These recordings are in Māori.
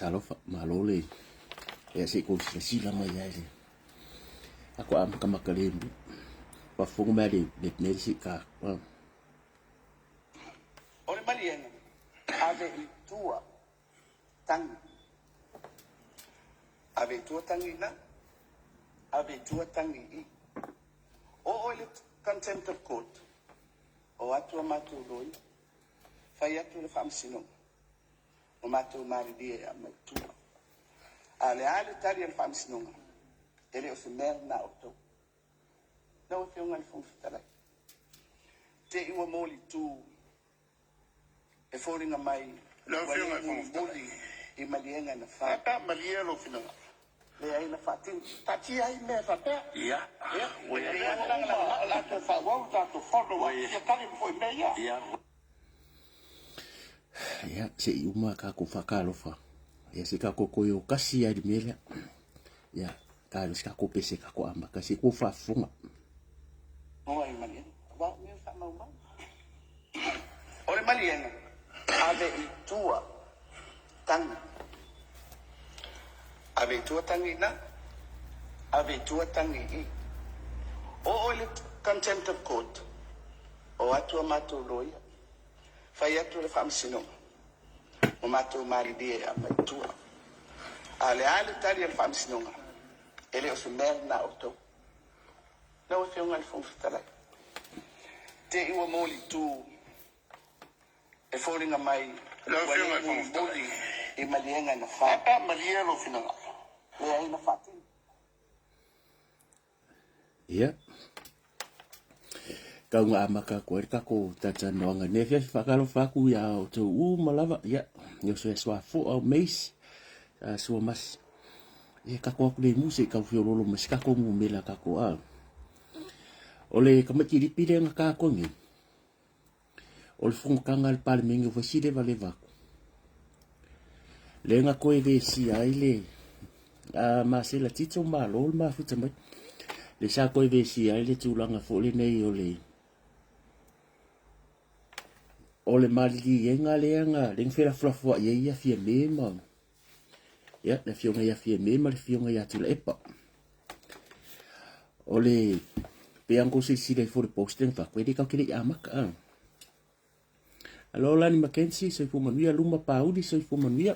Fatalofa malo le e se ko sila mai ai le ako am kamakale pa fongo mai le nesi ka o le malienga ave i tua tangi ave tua tangi na ave tua tangi i o le contempt of court o atu matu loi fai atu le famsino o matu mari dia a tua ale tari le famsino ele o se mer na auto não tem um alfon fitala te iwa moli tu e foringa mai não tem um alfon fitala i malienga na fa malielo fina le ai na fatin tati ai me fa pe ya o ya la to fa wa to fodo wa ya tani foi me ya ya se uma ka ko fakalofa ya se ka ko yo kasi ya dimela ya ka lo ska ko pese ka ko amba ka se ko fa funga oi malien wa mi fa ma ore malien ave i tua tangi ave tua tangi na ave tua tangi i o le contempt of court o atu matu loia fai atu le famsino o matu mari dia a mai tua ale tari le famsino ele o se mer na auto não tem um alfon fitala te iwa moli tu e foringa mai não tem um alfon fitala i malienga na fa malielo fina le ai na fatin ya ka nga amaka ko ka ko tata noanga ne fia fakalo faku ya to malava ya yo se swa fo o mes so mas e ka ko le musika ka fiolo lo mas ka ko mela ka ko a ole ka mati ripide nga ka ko ngi ole fun kanga le palmengo faside vale va le nga ko e si ai le ma se la tito malo ma futa mai le sa ko e si ai le tulanga fo le nei ole mali yenga lenga ling fela flafo ye ya fie mema ya le fionga ya fie mema le fionga ya tula epa ole peango si le for posting fa kwedi ka kile amaka alo lani Mackenzie so fu manuia luma paudi so fu manuia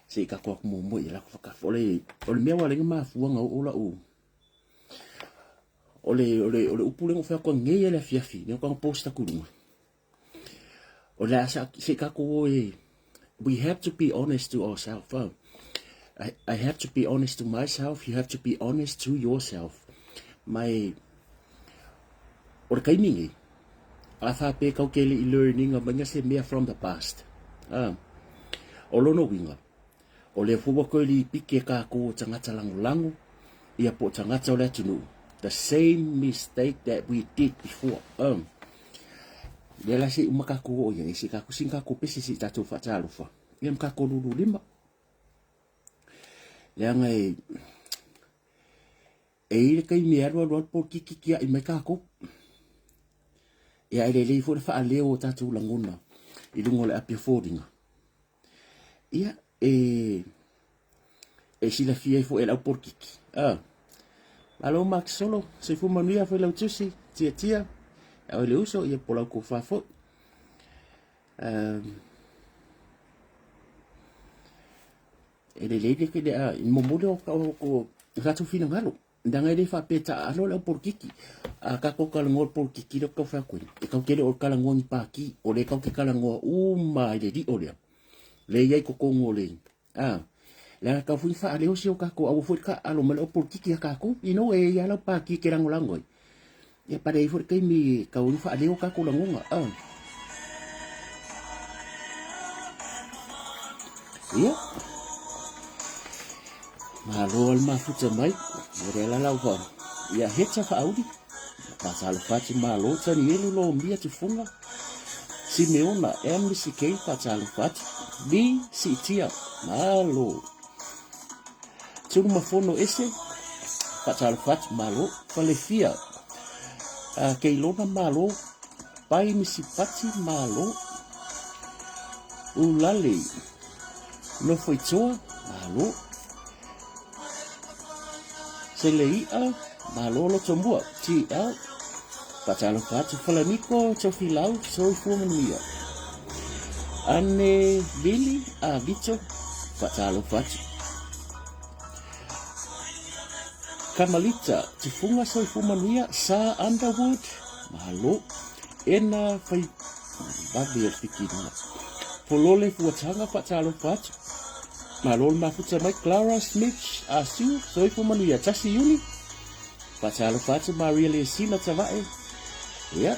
se ka ko mo ya la ka ole me wala ma fuanga ola o ole upule ngo fa ko ngeye la fiafi ne ko posta kulunga ole asa se ka ko we have to be honest to ourselves. I have to be honest to myself, you have to be honest to yourself. My or kainingi afa pe ka ke learning abanya se me from the past olono winga ole fu ko li pike ka ko tangata langu ia po tangata ole tunu the same mistake that we did before dela si umaka ko ya si ka kusinga ko pesi si tatu fatalo fa yam ka ko lulu lima yang e kai miero ro por kiki ai me ka ko ya ele fo fa leo tatu languna ilungo le apia fodinga ia e si la fie fo el por kiki alo max solo se fu manuia foi la tusi tia au le uso ia pola ko fa fo ele lede ke de mo modo ko gato fino galo ndanga ele fa peta alo la por kiki ka ko kala ngor por kiki do ko fa ko e ka kele o kala ngoni pa ki o le ka ke kala ngo ma le di o le ye ko ngole la ka fu fa ale o si o ka ko au fu ka alo mal o por kiki ka ko ino e ya la pa ki ke rangolango ya pada ifo kai mi ka u fa ale o ka ko langonga ya malo al mafuta mai rela la va ya hetsa fa audi pasal fati malo tani elu lo mbia tufunga Simeona MCK pasal fati bi si tia malo tunu mafono ese pasal fati malo falefia keilona malo pai misi pati malo ulale no foi toa malo se le ia malo lo tombua ti au patalo fatu falaniko cho filau so fumanuia ane Billy a bicho patalo fatu Kamalita tifunga so fumanuia sa Underwood malo ena fai babi o fikina polole fuatanga patalo fatu malo mafuta mai Clara Smith asu so fumanuia tasi yuli patalo fatu Maria Lesina tavae ya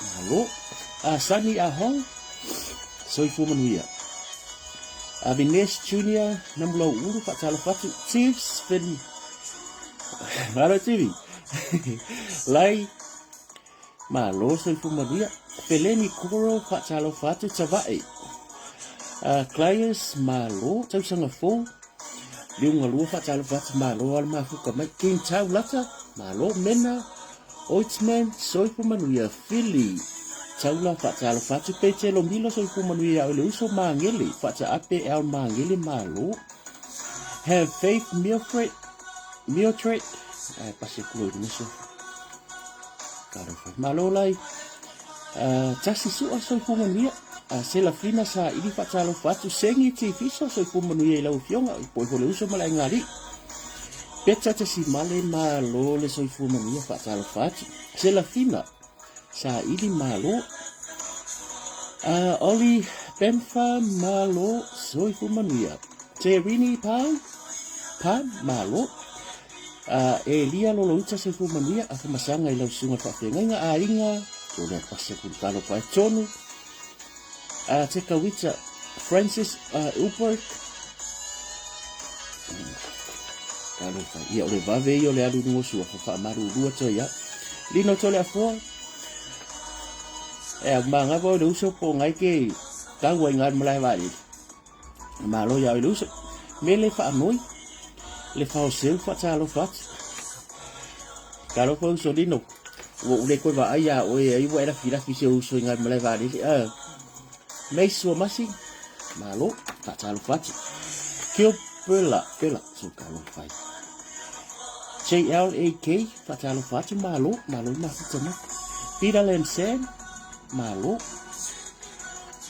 malo Sani Ahong so fumanuia Avines Junior namlo uru patalo fatu Chiefs fen malo TV lai malo so fumanuia Feleni Kuro patalo fatu tavae Clients malo tau sanga fo liunga lua patalo fatu malo al mafuka mai King Tau lata malo mena Oitsman so fumanuia Philly Taula patalo fatu peche lo milo so fumanuia o le uso mangele pata ape el mangele malo Have Faith Mildred pase kulo niso karo malo lai tasi su so fumanuia sela fina sa ili patalo fatu sengi ti fiso so fumanuia la ufionga po le uso mala ngari peta tasi male malo le so fumanuia patalo fatu sela fina sa ili malo Oli Benfa malo so fumanuia Terini Pan malo Elia lo lucha so fumanuia afamasanga ila usunga fafenga ainga ole pase kuntalo pa chonu teka wita Francis Upert kalo fa ia ole vave ia ole alu ngosu fa maru lua toya lino tole afo manga vo do so po ngai ke ka wai ngan malai vai malo ya lu mele fa noi le fa o sel fa talo fat kalo po so dino wo le ko va aya o ai wa era fila fi se uso ngai malai vai mai so masi malo fa talo fat kio pela so kalo fai JLAK fa talo fat malo ma tsama Peter Lensen malo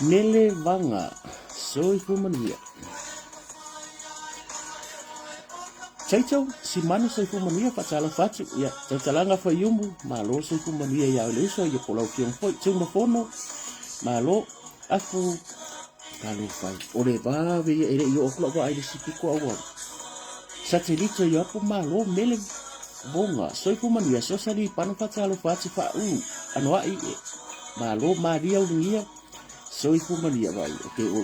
Nele Vanga so fumanuia Chaito si manu so fumanuia patalo fatu ya talanga fa yumbu malo so fumanuia ya le so ye pola fion foi tuma fono malo afu kalo fai ore va ve ere yo oklo va ide sipiko awa satellite yo po malo mele bonga so fumanuia so sali panu patalo fatu fa anwa i malo Maria unia so fumanuia vai ke o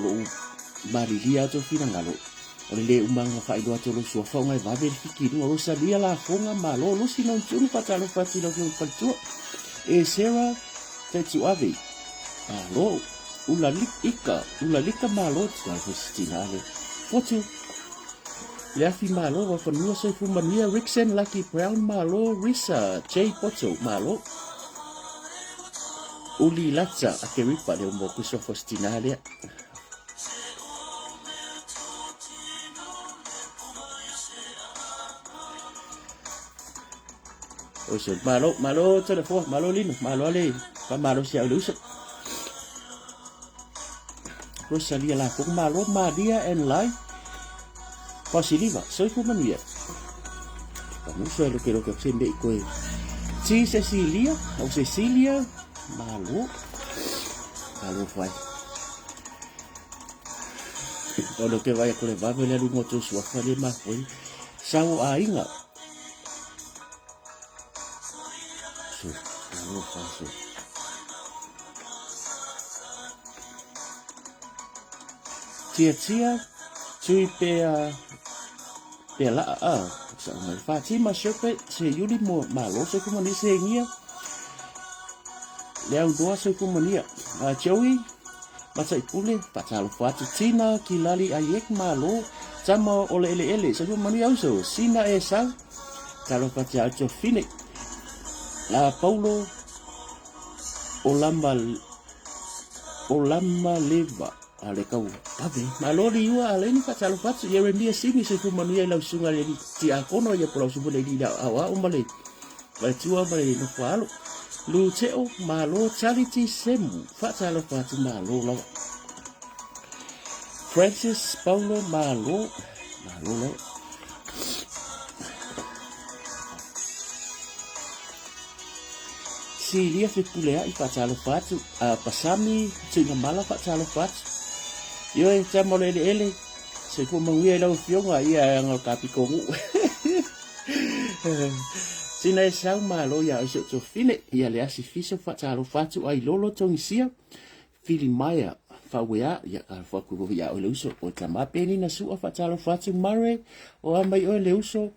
Maria to fina ngalo o le umanga fai do to lo so fa ngai va verifici no sa dia la fonga malo lo si non tunu patalo fati lo que faltu e sera te tu ave malo ula lika malo tsa festinale foto le afi malo va fanua so fumanuia Rickson Lucky Brown malo Risa J Poto malo Uli latsa a che ripa le un po' questo festinale o se malo telefono malo lino malo ale fa malo si a luce Rosalia la con malo Maria en live posiliva soy fumanuia vamos a lo que se me coi si Cecilia malo fai o lo que vaya con el va venir un otro su afare más hoy sao ainga so malo fai tia tui pe la sa mai Fatima Shepe se yuli mo malo so como ni se ngia Leang doa so fumanuia Joey masa ipule patalo fatu Tina kilali ayek malo sama ole ele so fumanuia uso sina esa kalau patya cho fine la Paulo Olamba leva ale kau ave malori ua ale ni fatalo fatu Yeremia simi se fumanuia lau sunga le ti akono ia pola subu le lida awa o male vai tua male no falo lu teo malo charity semu fatalo fatu malo la Francis Paulo malo la si lia se tulea I fatalo fatu pasami singa mala fatalo fatu yo e tamo le ele se fumanuia lau fionga ia ngal kapikongu sina e sau malo ia iso to fine ia le asi fiso fatalo fatu ai lolo tongisia Filimaya fawea ia ka faku ia o leuso o tama peni na su fatalo fatu mare o mai o leuso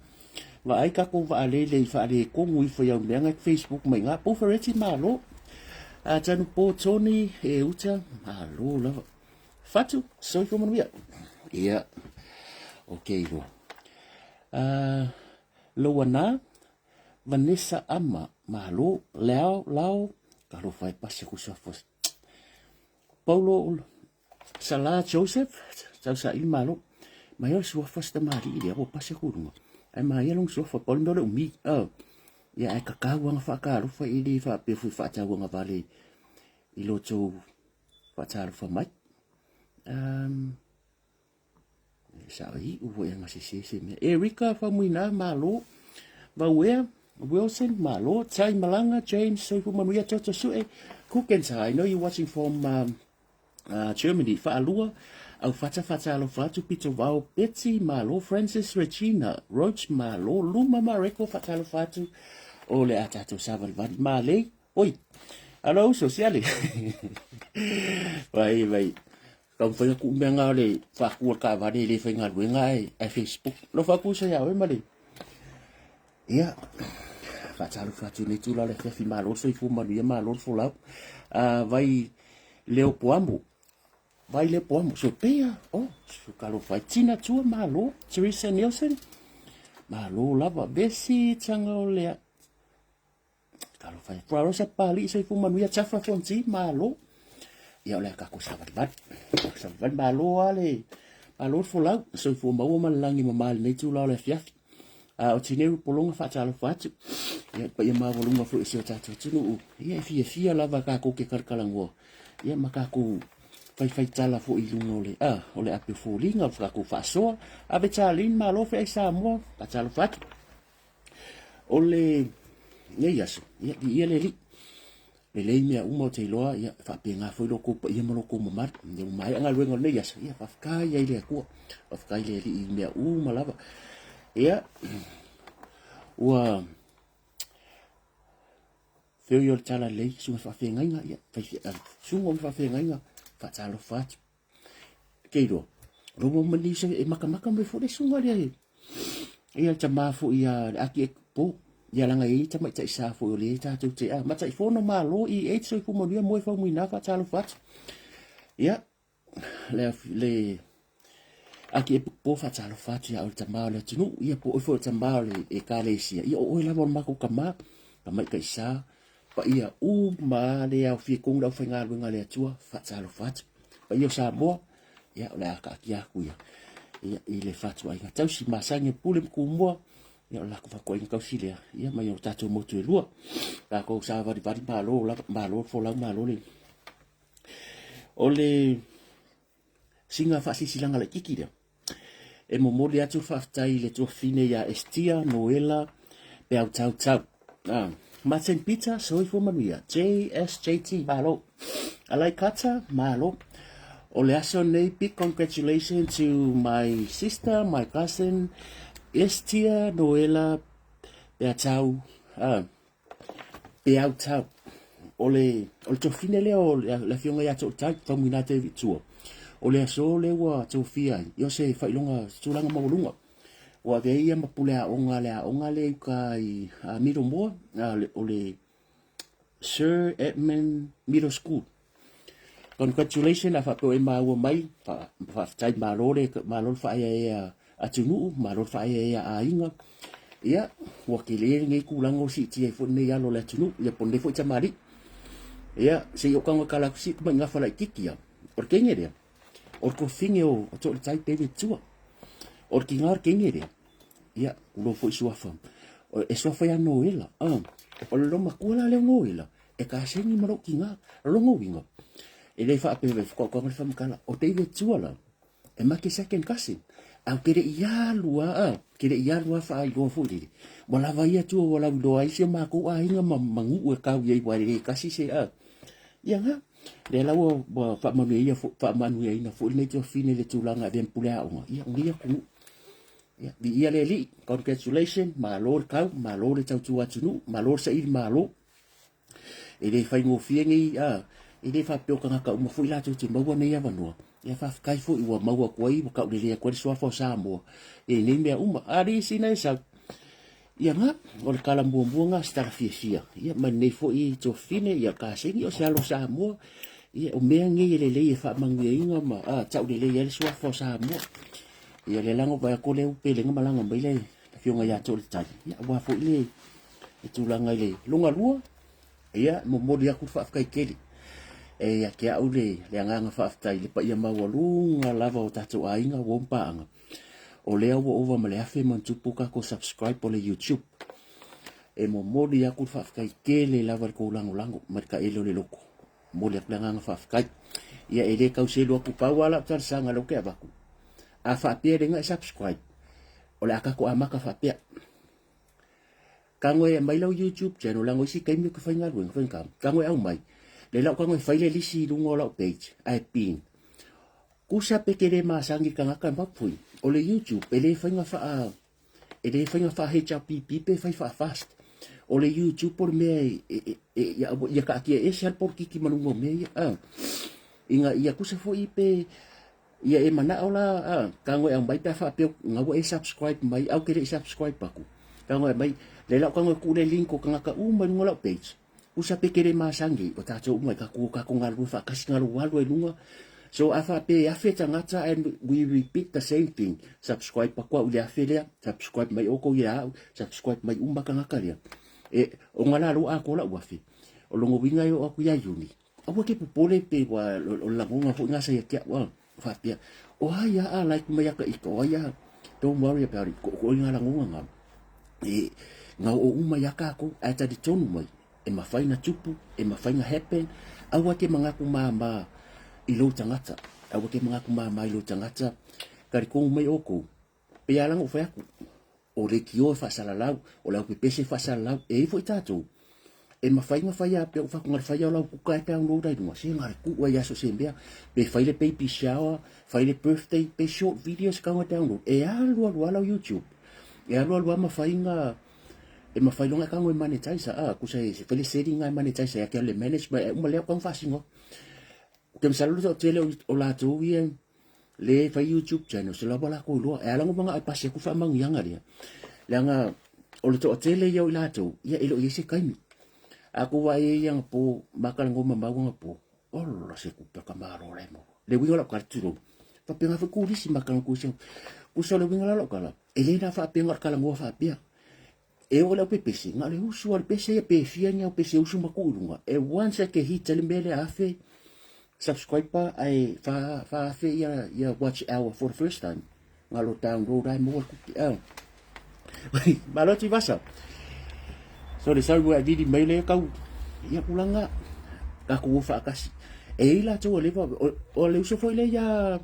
va ai ka ko va ale le fa le ko ngui fo ia menga Facebook mai nga po fereti malo a tanu po toni e uta malo la fatu so fo manuia ia okay lo Loana Vanessa ama malo lao kalau fai pasi ku sofos Paulo Sala Joseph sa il malo mai o sofos da mari dia o pasi ku no ai mai long sofos Paulo do mi ya ai kakau nga fa ka ru fa ili fa pe fu fa ta nga vale ilo to fa ta ru fa mai sa i u nga se me Erika fa muina malo va Wilson malo Chai Malanga James so fu manuia toto sue Kukensai I know you're watching from Germany fa alua au fata lo fatu Peter Vau Betsy malo Francis Regina Roach malo Luma Mareko fata lo fatu ole atato saval vadi male oi alo sociale vai kau fa ku menga le fa ku ka vadi le fa ngal wenga ai Facebook lo fa ku sa ya we male ia fatalo fatu ni tula le fefi malo so fu manuia malo fo la vai leo poambo so pea so kalo fai tina tua malo Teresa Nielsen malo lava besi tanga le kalo fai Rosa Pali so fu manuia chafa fonti malo ia le ka ko sabat malo ale malo fo la so fu maua malangi mamal ni tula le fiafi o tineru polonga fatalo fatu ia pa ia mavolunga fo isi o tatu tunu ia fia lava ka ko ke karkalango ia makako fai tala fo ilungo le ole ape fo linga fa ko faso ave chalin malo fe sa mo fatalo fatu ole ia yaso ia le mea uma te loa ia fa pe nga fo lo ko ia mo ko mamar ia mai anga luengo le yaso ia fa ka ia le ko fa ka ile mea uma lava ia ua feo tala lei sunga fa fengainga ia sunga fa fengainga fa talo fatu keiro romo manisa e maka me fo de sunga le ia tama fo ia aki po ia langa i tama tai sa fo le ta tu te ma tai fo no malo I so ko mo dia mo fa muina fa talo fatu ia le aki po fa talo fatu ya ulta male tunu ia po fo ta male e kalesia ia o la bon mako kama mai kaisa pa ia ma le au fi kong da fa ngal le tua fa talo fatu pa ia sa bo ia la ka kia ku ia ile fatu ai tau si masange pule ku mo ia la ko fa ko in kausilia ia mai o tatu mo tu lua la ko sa va di malo fo la malo le ole singa fa silanga le kiki dia e momoli atu faftai le tua fine ya Estia Noela pe au tau Martin Peter so fo manuia JSJT malo alai kata malo ole aso nei big congratulations to my sister my cousin Estia Noela pe au tau ole tua fine le o la fionga ya tau fa mina te vitua ole aso le wa tofia yo se fa ilonga sulanga maulunga wa veia mapule onga le kai middle mo ole Sir Edmund Middle School congratulations fa ko ma wa mai fa tai malore fa ia atunu malore fa ia ainga ia wa kile ngai kulango si ti fo ne ya lo la tunu ya ponde fo chamari ia se yo kanga kala si ma nga fa la kikia porque ngere o ko finge o to le tai pe tua o ki ngar kengere ia lo fo suafa o e suafa ya noela o lo makula le noela e ka sengi maro ki nga lo ngowinga e le fa pe ko ko fa mkala o te tua la e ma ke second cousin au kere ia lua fa ai go furi wala vai tu wala do ai se ma ko ai nga mangu e ka ye wa re kasi se ia nga le la wo fa ma ia fa manu ia na fu le to fine le tulanga ben pula ia ngia ku ia di ia le li congratulation ma lor ka ma lor tau tu atu ma lor sa il ma lo e le fa ngo fiengi e le fa pe ka mo fu la tu ti mo wa ia vanua ia fa kai fu i wa maua ko i ka le ko so fa sa mo e ni me ari sina sa ia nga o le kala mbuanga star fisia ia ma nei fo i to fine ia ka sengi o sa lo sa mo ia o me ngi le fa manginga ma tau le le so fa sa mo ia le lango ba ko le pe le malanga ba le fionga ya to le tai ia wa fo le e tu langa le lunga lua ia mo mo dia ku fa kai keli e ia ke au le anga fa tai le pa ia ma lunga lava o tatu ainga wo paanga o lea wo over ma le afe man tupuka ko subscribe po le YouTube e mo modi ya ku fa kai kele lava ko lango marka elo le loko mo le planga fa kai ia ele ka se lo ku pa wala tar sanga lo ke abaku a fa pe nga subscribe o le aka ko amaka fa pe kango e mai lo YouTube channel lango si kai mi ko fa nga wen fa kam kango au mai le la kango fa le lisi lungo lo page ai pin kusa pekere masangi kanga kan mapui o le YouTube ele fainga fa HPP pe fa fast o le YouTube por me ya ka ki e sel por ki manungo me inga ia kusa fo ipe ia e mana ola kango ang bai pa fa pe ngawo e subscribe mai au kere subscribe paku kango mai le la kango ku le link ko kanga ka manungo lo page kusa pekere masangi o ta cho mai ka ku ngalu fa kasingalu walu e lunga. So afa tangata and we repeat the same thing. Subscribe pa kwa uli afelea, subscribe mai oko ia, subscribe mai umba kangakaria. E o ngala ro ako la wafi. O longo winga yo aku ya yuni. Awa ke popole pe wa o lagunga fo ngasa ya kia wa fa pia. O ya like mai ka iko ya. Don't worry about it. Ko ngala ngunga ngam. E nga o uma ya ka ko ata di tonu mai. E mafaina tupu, e mafaina happen. Awa ke mangaku mama i lo tangata awa ke mga kumama i lo tangata kari kong mai oko pe alang o fayaku o re ki o fa salalau o la pepese fa salalau e fo itato e mafai pe o fa ngar faya la ku kai pe ang lo dai no se ngar ku wa ya so se mbea pe fai le baby shower fai le birthday pe short videos ka wa download e alu la YouTube e alu mafai nga e mafai longa ka ngo monetize ku se fai le setting nga monetize ya ke le management e mo le ko fa singo ke misalu so tele o la tu ye le fa YouTube channel se la bala ko lo e ala nga pa se ku fa mang yang ali langa o le to tele yo la tu ya ilo ye se kaimi aku wa ye yang po makal ngoma mawanga po o la se ku pa kamaro le mo le wi la karturo pa penga fa ku di si makal ku so le wi la lo kala ele na fa penga kala ngo fa pia e o le pepesi nga le usu al pese pe fia nya pese usu makulunga e once ke hit le mele afe subscribe pa ai fa fe ya watch our for the first time ngalo download ai mo ku malo ti basa so le salvo di mail ka ya kulanga ka ku fa kasi e la to le o le uso foi le ya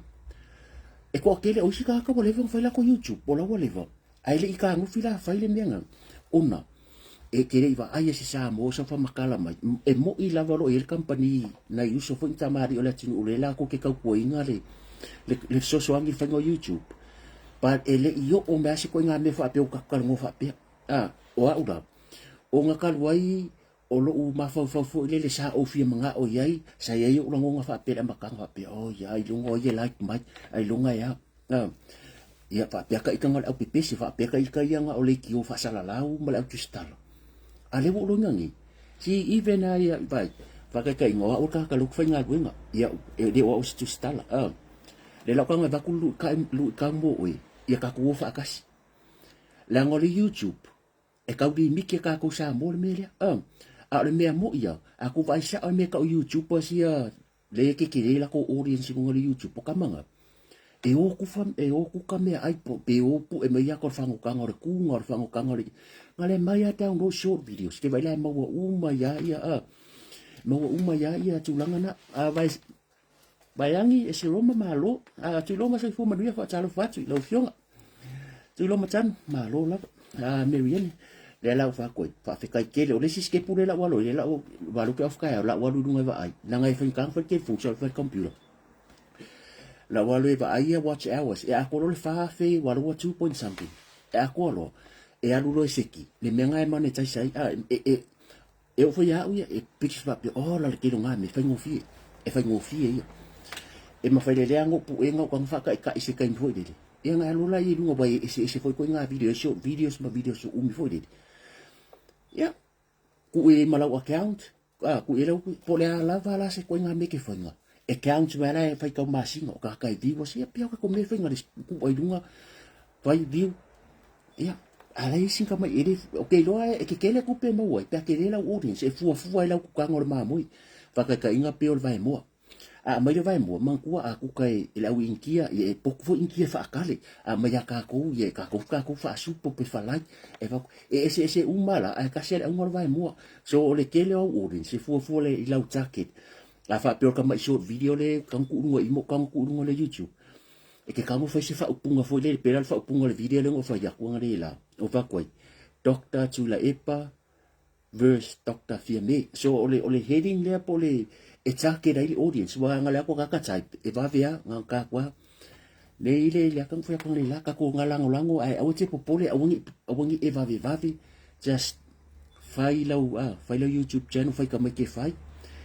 e ko kele o si ka le foi la ko YouTube o la le ai le ka ngu fila fa le menga una e kere iwa ai se sa mo sa fa makala mai e mo I lava lo el company na uso fo tamari o la tinu le la ko ke ka ko inga le so angi fa no YouTube pa ele yo o me asi ko inga me fa pe o ka mo fa pe o ura o nga ka wai o lo u ma fa le sa o fi manga o yai sa yai o nga fa pe ma ka fa pe o yai lo ngo ye like mai ai lo nga ya ya fa pe ka ikanga o pe se fa pe ka ikanga o le ki o fa sala lau ma la tustalo ale wo lo ngangi si even ya vai va ka ingo o ka lu fa nga winga ya de o stu stala le la ka nga ku lu ka mo we ya ka ku fa kasi la ngoli YouTube e ka di mi ke ka ko sa mo me le le me mo ya aku vai sa me ka YouTube pa si le ke la ko audience ngoli YouTube ka manga e o ku ka me ai po pe o pu e me ya ko fango ka ngore ku ngor fango ka ngore ngale mai ata no short videos ke vai la mo uma ya tu langa na vai angi e se roma malo tu loma se fu manuia fa talo fa tu lo fionga tu loma tan malo la Marianne le la fa ko fa fe kai ke le o le sis ke pure la walo le la o walo ke of ka la walo dunga va ai na ngai fa kan fa ke fu so fa computer la walo e va ai watch hours e a ko le fa fe walo 2 point something e a ko lo e alu lo seki le menga e mane tai sai e o fa ya u e pitch va pe o la ke lo nga me fa ngofi e fa ngofi e ma fa le ango pu e ngo kan fa ka se kan foi de e nga alu la i lungo ba e se foi ko nga video short videos ma videos umi foi de ya ku e malau account ku e lau po le ala vala se ko nga me ke fa nga account ba la fa ka masingo ka ka vivo se pia ka me fa nga ku ai lunga vai viu ya ala isin ka mai ere okay lo e ke kele ku pe mo e pe ke le la audience e fu la ku ka ngor ma moi fa ka inga pe ol vai mo mai le vai mo man ku a ku kai e la winkia e poku fo inkia fa kale mai ka ko ye ka ko fa su po pe fa lai e va e se umala a ka se ngor vai mo so le kele o audience fu le la jacket la fa pe ka mai short video le kan ku ngo i mo kan ku ngo le YouTube e ke kamu fa se fa upunga fo le pera fa upunga le video le ngo fa ya ku ngare la o va koi Dr. Chula Epa verse Dr. Fiame so ole heading le po le e take dai audience wa ngala ko ka type e va via ngaka kwa le ile le kan fa kan le la ka ko ngala ngolango ai o te popole awongi e va just fai la YouTube channel fai ka me ke fai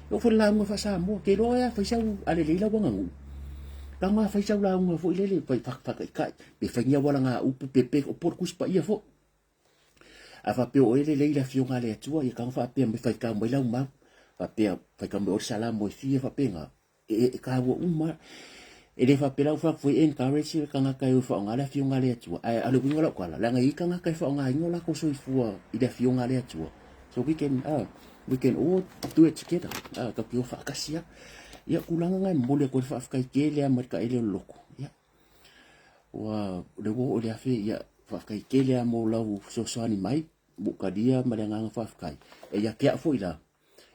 o fa la mo fa sa mo ke lo ya fa sa ale le la wangu ka ma fa sa la mo fo ile le fa ka be fa nya wala nga upu pepe o por kus pa ia fo a fa pe o ile le la fionga le tua e kan fa pe me fa ka mo la ma fa pe fa ka mo sala mo fi fa pe nga e ka wo uma e le fa pe la fa foi encourage ka nga ka fa nga la fionga le tua a le winga la kwala la nga i ka nga ka fa nga ngola ko so fu i le fionga le tua so we can all do it together ka pio fa kasia ya kulanga ngai mole ko fa ka kele a marka ile loko ya wa le wo le afi ya fa ka kele a mo la so ani mai buka dia malenga fa ka e ya kia foi la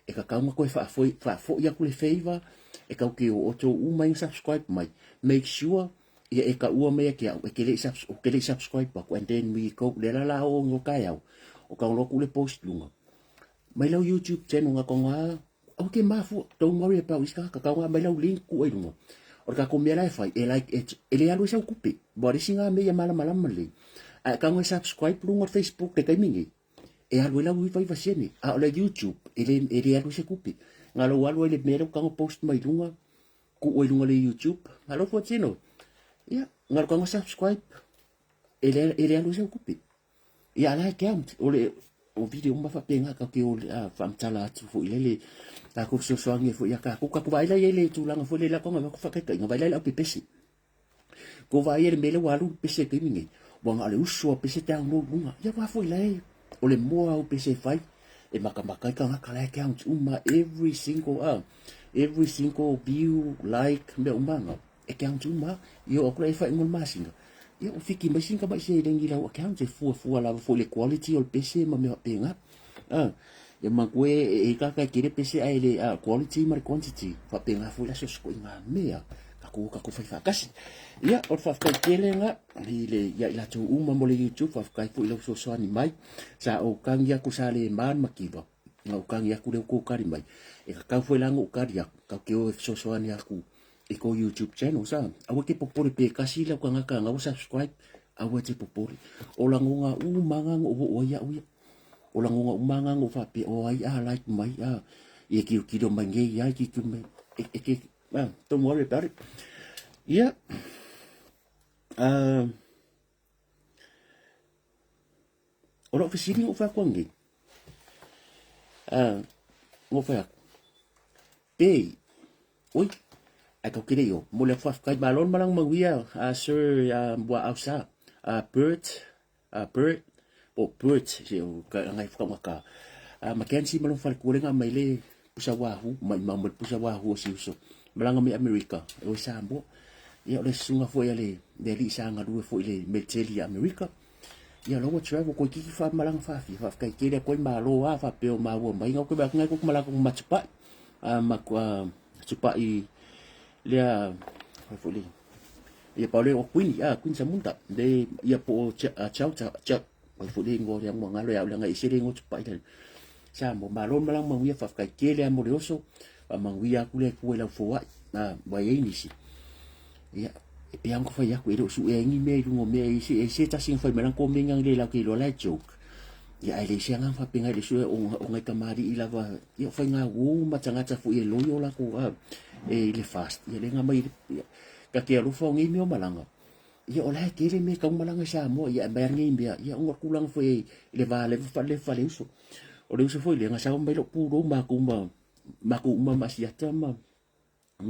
e ka kaunga koe fa ya kule favor e ka ki o to umai subscribe mai make sure ya e ka ua me ke e ke le subscribe pa and then we go le la o ngo ka ya o ka lo kule post lunga mai lau YouTube channel nga ko nga okay mafu don't worry about iska ka kaunga mai lau link ku ai lunga o ka ko me la fa e like e le alu sa kupe bo singa me ya mala male a ka ngo subscribe lunga Facebook te kai mingi e alu la wi vai vaseni a le YouTube e le alu se kupi ngalo alu le mero ka post mai lunga ku o lunga le YouTube alo fo tino ya ngalo ka subscribe e le alu se kupi ya la account o video ma fa penga ka ke o fa mtala tu fo ile ta ko so nge fo ya ka ku vai la ile tu la fo le la ko ma fa ka vai la pe pesi ko vai le mele walu pesi ke mingi bon ale uso pesi ta no lunga ya va fo ile o le moa o pese fai e makamaka ka ngaka la account every single view like me umanga account yo o kula fa ngol masinga yo fiki masinga ba se dengi la account e fu la fo le quality o pese ma me penga e mangwe e ka kire pese ai le quality ma quantity fa penga fu la so ko nga mea ka ko fa kasi ya o fa ka kelenga le ya la tu mo le YouTube fa ka fu lo so ani mai sa o kang ya ku sa le man makiba o kang ya ku le ko kari mai e ka fu la ngo kari ya ka ke o so ani aku e ko YouTube channel sa a ke popori pe kasi la ka nga subscribe a wo te popori o la ngo manga o ya o la ngo manga o fa pe o ai like mai e ki do mangi ya ki me e ke don't worry about it. Yeah. Ora ofisini o fa kwangi. O fa. Pe. Oi. Ako kire yo. Mole fa kai balon malang mawia sir bua ausa. Bert. O Bert si o ngai fa maka. Mackenzie malong fa kulenga mai le pusawahu mai mamul pusawahu si uso. Malanga mi Amerika o sambo ia o le sunga foi le li sanga lu foi le military America ia lo travel ko kiki fa malang fa fi fa kai kele ko ma lo a fa pe o ma wo mai ko ba ngai ko mala ko matpa ma ko tupa I le foi le ia pa le o queen sa munta de ia po chau foi le ngo yang mo ngalo ya le ngai sire ngo tupa ile sa mo ma lo malang mo ia fa kai kele mo le oso manguia kule ku la fo na ba ye ni si ia e pe anko fa ya ku ero su e ngi me lungo me se ta sin fa me lan ko me ngang le la ki lo la joke ia ele se ngang fa pinga le su o ngai kamari I lava ia fa nga u ma tanga ta fu e lo yo la ko e le fast ia le nga mai ka ke ro fo ngi me o malanga ia o la ke le me ka malanga sa mo ia ba ngi me ia ngor kulang fo le va le fa le so o le so fo le nga sa mo lo pu ro ma ku ma masiata ma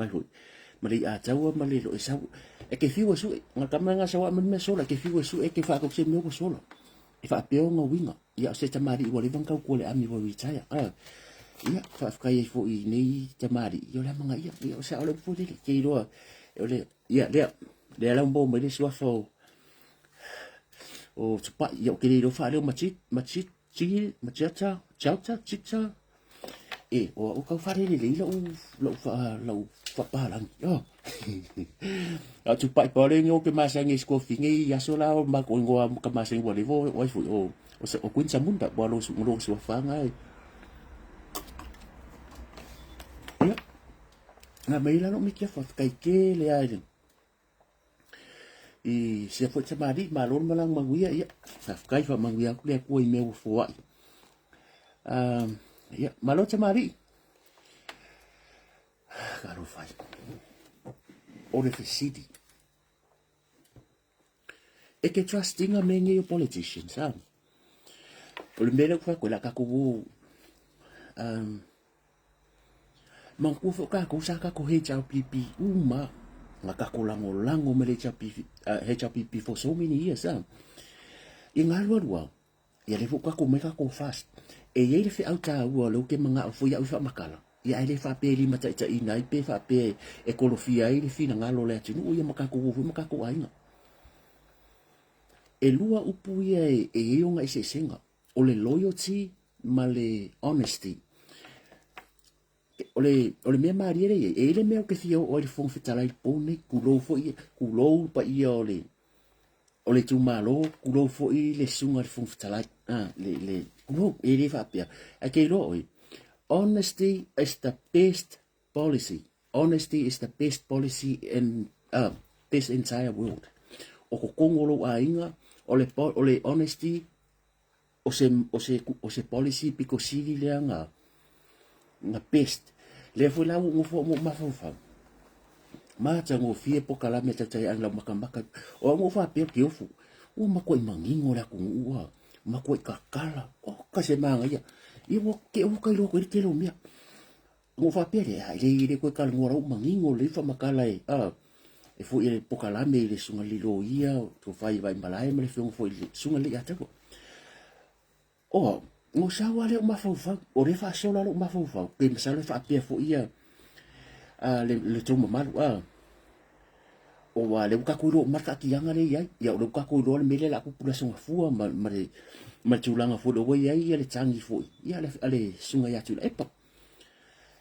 hui mali a taua mali lo sa e ke fiwa su nga kamanga sa wa me sola ke fiwa su e ke fa ko se me ko sola e fa peo nga winga ia se tamari wa le vanka ko le ami wa witaya ia fa ka ye fo I nei tamari yo la manga ia sa ole fu le ke ro ole ia le la un bo me le su fo o tpa yo ke ro fa le machi chata chicha o ka fare le lo fa palang yo a tu pai pole ngo ke masang isko fingi ya sola o ma ko ngo ka masang wo le vo fu o kun sa munda bo lo su fa ngai ya na me la no mi ke fa kai ke le ai I se fo te mari ma lo malang manguia ya fa kai fa manguia ku le ko I me fo ai ya malo te mari caro fai o le fesidi e ke trusting a mengi o politicians o le mele ko la ka ko man ku fo ka ko sa ka ko HRPP uma nga ka ko lango me le HRPP for so many years ingalwa ia le fo ka ko me ka ko fast e ye le fi auta ua lo ke manga fo ya ufa makala ia ele fa pe li mata ita ina I pe fa pe e kolofia I le fina ngalo le atu ia makako ainga e lua upu ia e onga ise senga o le loyalty ma le honesty o le mea mariere e le mea ke fia o le fong fitalai pone kulo fo ia kulo pa ia o le tu malo kulo fo I le sunga le fong fitalai le kulo e le fa pe a ke lo honesty is the best policy. Honesty is the best policy in this entire world. O ko kongolo a inga o le honesty o se policy piko sili le nga best. Le fo la mo mafa. Ma tango fie po kala me tatai an la makamaka. O mo fa pe ke fu. O mako mangingo la ku ua. Mako kakala. O ka se manga ia. I wo ke o kai lo ko ke lo mia mo fa pere ai le ko ka ngora o mangingo le fa makala e fo ile pokala me le sunga li lo ia to fai vai malai me le fo ile sunga li ata ko o mo sa wale o mafa o le fa sola lo mafa pe me sa le fa pe fo ia le to malu o wa le ka ko ro marka ki anga le ia o le ka ko ro le mele la population fu ma tulanga fo do ia le tangi fo ia le sunga ya tu epa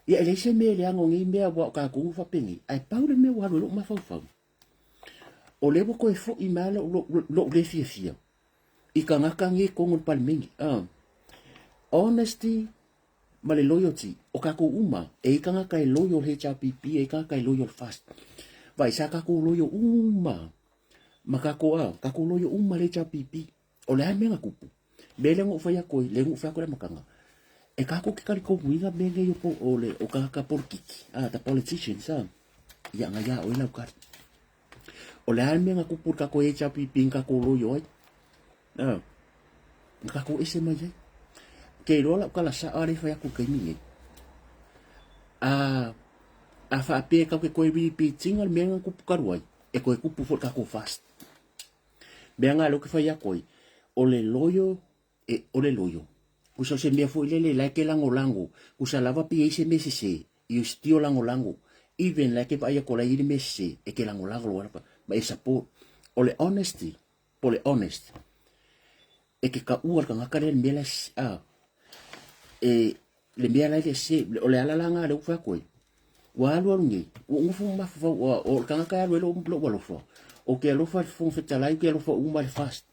ia le se me le ango ngi me wa ka ku fa pengi ai paule me wa lo ma fa o le ko e fo I malo lo le fia I ka ngaka ngi ko ngol palmengi honesty ma le loyalty o ka ko uma e ka ngaka e loyal HRPP e ka ngaka e loyal fast vai sa ka ko loyal uma ma ka ko loyal uma le HRPP o le me ngakupu bele ngo fa ya ko le ngo fa ko le makanga e ka ko ke ka ko winga benge yo po ole o ka por kiki ta politician sa ya nga ya o la ka o le me ngakupu ka ko HRPP ka ko lo yo ka ko ese ma ye ke lo la ka la sa ale fa ya ko ke ni a fa pe ka ko bi pi tingal me ngakupu ka roi e ko kupu fo ka ko fast be nga lo ke fa ya ko o le loyo o le loyo kusa se me fo ile le la ke lango ku sa lava pi se me se i stio lango even like if I call I messe e ke lango lago wala ma e support ole honesty ole honest e ke ka ua ka ngakare mele e le mea lai le se ole ala langa le ufa koi wa alu ngi o fu ma fa o ka ngaka alu lo walo fo o ke lo fa fu feta lai ke lo fa uma fast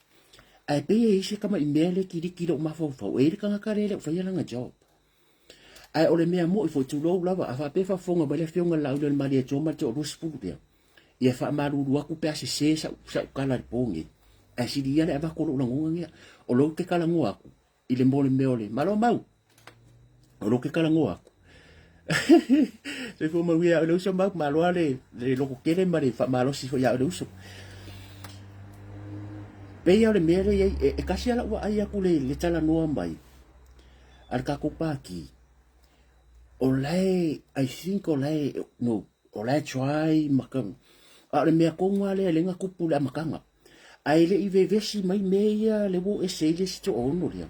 ai pe e se kama imele ki lo ma fa fa e ka ngakare le fa yanga job ai ole mea mo i fo tu lo lava a fa pe fa fonga ba le fionga la u le mali e toma to ru spu dia ia fa maru ru ku pe se sa kala pongi ai si dia le va ko lo ngonga o lo ke kala ngo aku i le mo le meole malo mau o lo ke kala ngo aku se fo ma wia lo so ma malo ale le lo ke le mari fa malo si fo ya lo so pe ia le mere e kasi ala wa ai aku le tala no mai al ka ko paki olai I think olai no olai try makang ale me ko ngale le nga kupula makanga ai le ive vesi mai meia le wo esele sto ono ria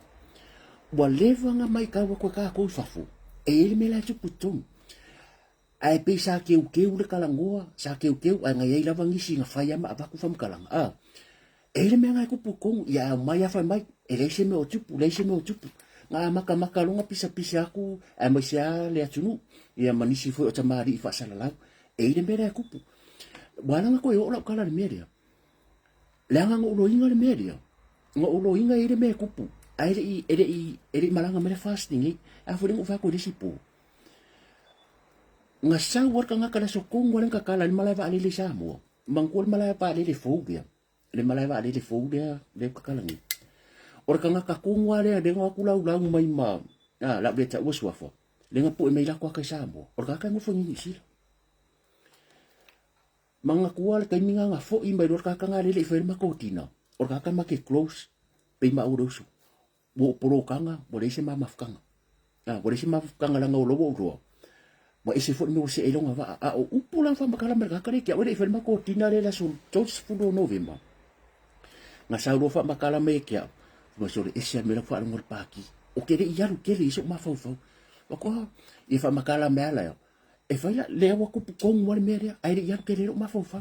wa leva nga mai ka ko ka ko fafu e ele me la tuputum ai pe sa ke u le kalangoa sa ke u ai nga ia lava ngisi nga faya ma ba ku fam kalang ele me nga ku pukong ya mai fa mai ele se me o tupu le se me o tupu nga maka longa pisa aku ai mai sia le atunu ia manisi fo o tamari fa sala ele me ra kupu wala nga ko yo la kala le media le nga ngo inga le media ngo inga ele me kupu ai ele malanga me fasting a fo ngo fa ko disipo nga sa war ka nga kala so kong wala ka kala le malava ale le samo mangkol malava ale le phobia le malava ale le phobia le ka kala ni or ka nga ka kungwa le de nga kula ula mai ma la beta wo swafo le nga po e mai la kwa ka samo or ka ngo fo ni sila manga kual ka minga nga fo i mai ka nga le fe ma kotina or ka ma ke close pe ma urosu wo poro kanga bo le se ma mafkanga bo le se mafkanga la nga lo wo ma ese fo no se elonga va o upula fa makala merga ka ke o le fe ma kotina le la sul tos fulo november nga sa ro fa makala me ke ma so le ese me la fa ngor paki o ke le ia lu ke le so ma fa fa ko e fa makala me ala e fa le wa ku ko mo le meria ai le ia ke le ma fa fa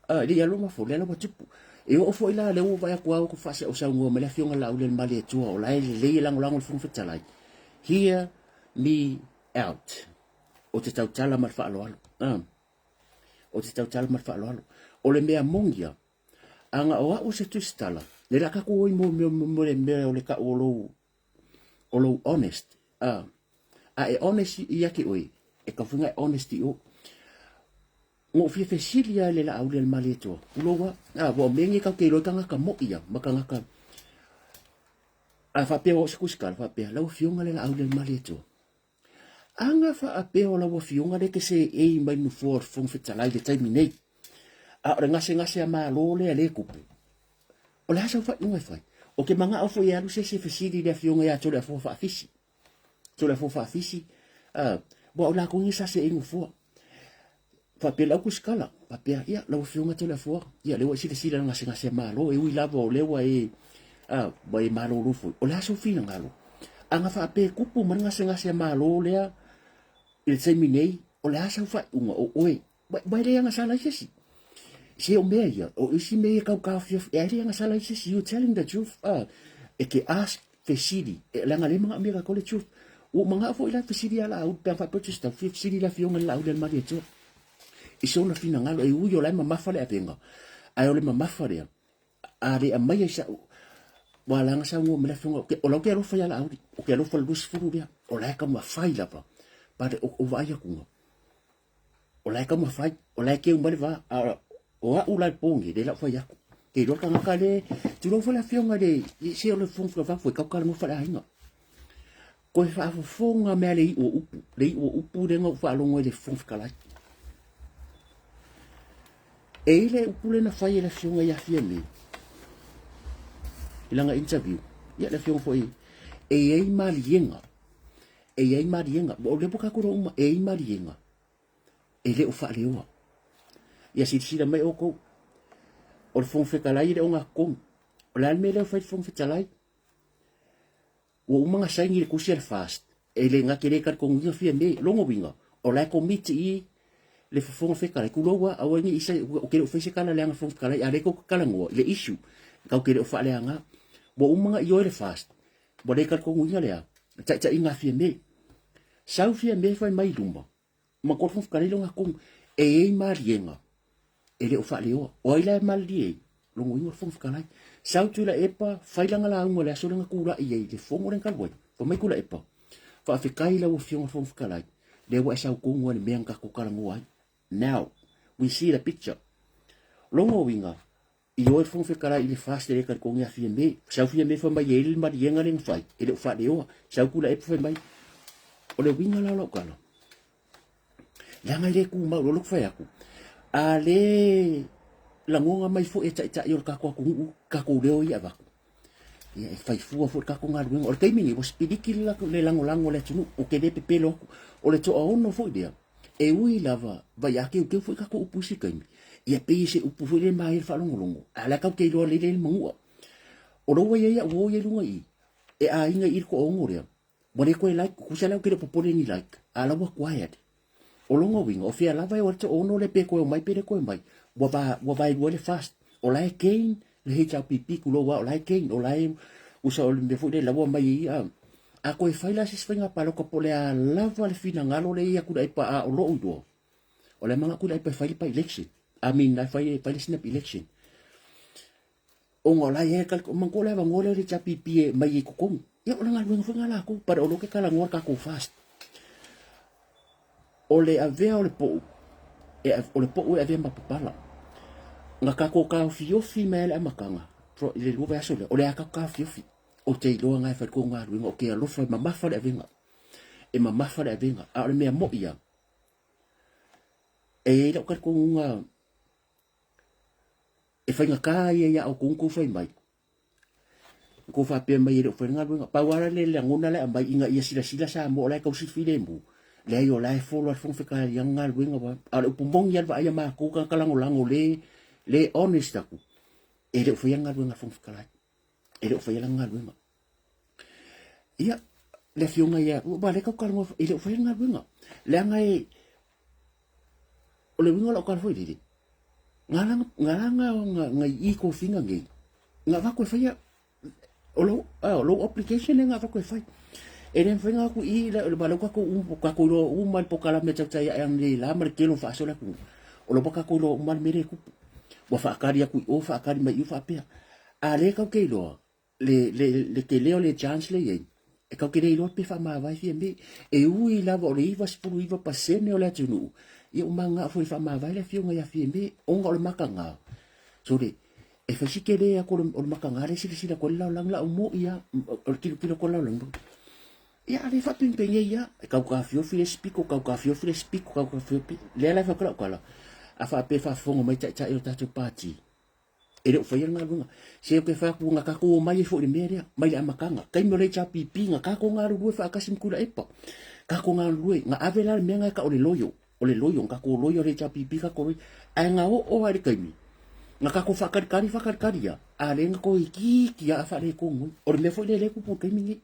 le ia lo ma fo le la tipu e o fo ila le o va ku ko fa se o sa ngo me la fionga la o le mali tu o la le lang lang fo fa lai hear me out o te tau tala mar fa alo o te tau tala mar fa alo o le mea mongia anga o se tu stala le la ka ko mo le mea o le ka o lo honest e honest ia ki oi e ka funga honesty o ngo fi silia le la au le mali tu lo wa bo mengi ka ke lo tanga ka mo ia makanga ka fa pe o se kuskal fa pe la o fionga le la au le mali tu anga fa ape o la wa fionga le ke se e mai no for fong fitala le tai minei re ngase ma lo le kupu o la sa fa no fa o ke manga o fo ya lu se fesili le fionga ya to le fo fa fisi bo la ko ngisa se en fo fa pe la kuskala pa pe ya la fionga to le fo ya le wa si le ngase ma lo e wi la bo le wa bo e ma lo lu fo o la so fina ngalo anga fa ape kupu man ngase ma lo le il seminei o le asa fa unga o oe ba le nga sala sesi se o meia o isi me ka fio e le nga sala sesi you telling the truth e ke ask fesidi e la nga le mga amiga ko le truth o mga fo ila fesidi ala u pe fa purchase ta fesidi la fio nga la u del mari to iso na fina ngalo e uyo la mama fa le apenga ai o le mama fa le ale a mai sa wala nga sa ngo me la fio o la ke ro fa ya la o ke ro fa lu sfuru dia o la ka ma fa ila pa pare o vai ku o lai ka mo fai o lai ke un va o a ulai pongi de la foi ke do ka ka le tu lo fa la fionga de se o le fong fa foi ka mo fa la hinga ko fa fonga me le o upu de ngo fa lo ngo le fong ka la e le upu le na fai la fionga ya fiemi ilanga interview ya la fiong foi e malienga e marienga o le poka ko uma e marienga e le o fa le o ya si mai o ko o le fong fekalai le o nga kom o la me le fa fong fekalai o mga sangi le kusia fast e le nga kere ka ko ngi fi me longo winga o la komiti le fonga fe kala ku lowa awangi isa o ke o fe se kala le anga fonga kala ya le ko kala ngo le issue ka ke o fa le anga bo umanga yo le fast bo le ka ko ngunga le cha inga fi me sau fi me fa mai lumba ma ko fonga kala longa ku e marienga ele o fa le o ila mal die lo ngunga fonga kala sau tu la epa fa langa la ngo le so langa ku la i le fonga ren ka boy po mai ku la epa fa fe kai la o fiona fonga kala le wa sa ku ngwa me anga ku kala ngwa. Now we see the picture longo winga i o fong fe kala i le fast le ka ko ngia fi me sa fi me fa mai el ma yenga len fai ele fa de o sa ku la e fa mai o le winga la lo kala la ngai ku ma lo fa ya ku ale la ngonga mai fo e cha yo ka ko le o ya ba ya e fai fu ka ko ngal winga o te mingi o spidiki la le lango le tunu o ke de pepelo o le to o no fo dia e ui lava vai ake o ke foi ka ko upusi kai ia pe se upu foi le mai fa longo ala ka ke lo le mangua o ro ia ia wo ia lunga i e a inga ir ko ngore mo le ko like ku sala ke po pole ni like ala wa quiet o longo winga o fia lava o to ono le pe ko mai pe ko mai wa ba le fast o la gain le hita pipi ku lo wa o la gain o la usa o le foi le lava mai a koe whaila se swenga palo ka pole a lava le fina ngalo le ia kuda ipa a o lo udo. O le manga kuda ipa whaili pa election. I mean, na whaili snap election. O ngola ia kalko mangko le ngole le chapi pie mai i kukong. Ia o langa luenga whenga la ko, para o loke kala ngor ka ko fast. O le avea o le po o le po e avea mapapala. Nga ka ko ka fiofi mele amakanga. Le luwe asole, o le aka ka fiofi. O te iloa ngai whaiko ngā ruinga, o ke alofa mamafa le avenga. E mamafa le avenga, a ole mea mo ia. E lau kariko ngā, e whainga kā ia o kungku whai mai. Ko whapea mai e reo whainga ruinga, pawara le ngona le amai inga ia sila sa mo lai kausi while mbu. Le ai o lai wholo at whongwhika ia ngā ruinga wa. A le upumongi alwa aia maa kūka kalango lango le honest aku. E reo whainga ruinga whongwhika lai. E reo whaia ngā ruinga. Ia, le fionga ia, ba le kau karango, e reo whaia ngā ruinga. Le angai, o le winga lau karango i riri. Ngā ranga i ko whinga ngei. Ngā wako e whaia, o lau application e ngā wako e whai. E reo whainga aku i, le ba lau kako ilo umal po kala me tau tai ang le la mare kelo whaasola ku. O lau kako ilo umal mere kupu. Wa whaakari aku i o whaakari mai i whaapea. A le kau ke iloa. Le ke leo le chance le yei e kau kere ilo pe fa ma vai fi me e ui lava o le iva spuru iva pasene o le tunu e o manga foi fa ma vai le fi nga ya fi me o nga o le makanga so le e fa sikere a ko o le makanga le sila ko la lang la mo ia o kilo ko la lang ia le fa pin penye ia e kau ka fi le spiko kau ka fi le spiko kau ka fi le la fa kala a fa pe fa fongo mai cha e o tatu party e reo whaia ngā runga. Se o ke whaku ngā kako o mai e fo le mea rea, mai le amakanga. Kai mo le cha pipi ngā kako ngā rurue whaakasim kura epa. Kako ngā rurue, ngā awela le mea ngai ka o le loyo. O le loyo, ngā kako o loyo le cha pipi kako rui. Ai ngā o haere kaimi. Ngā kako whakarikari ya. A le ngā ko i ki a wha le kongoi. O le mea fo le leku po kaimi nge.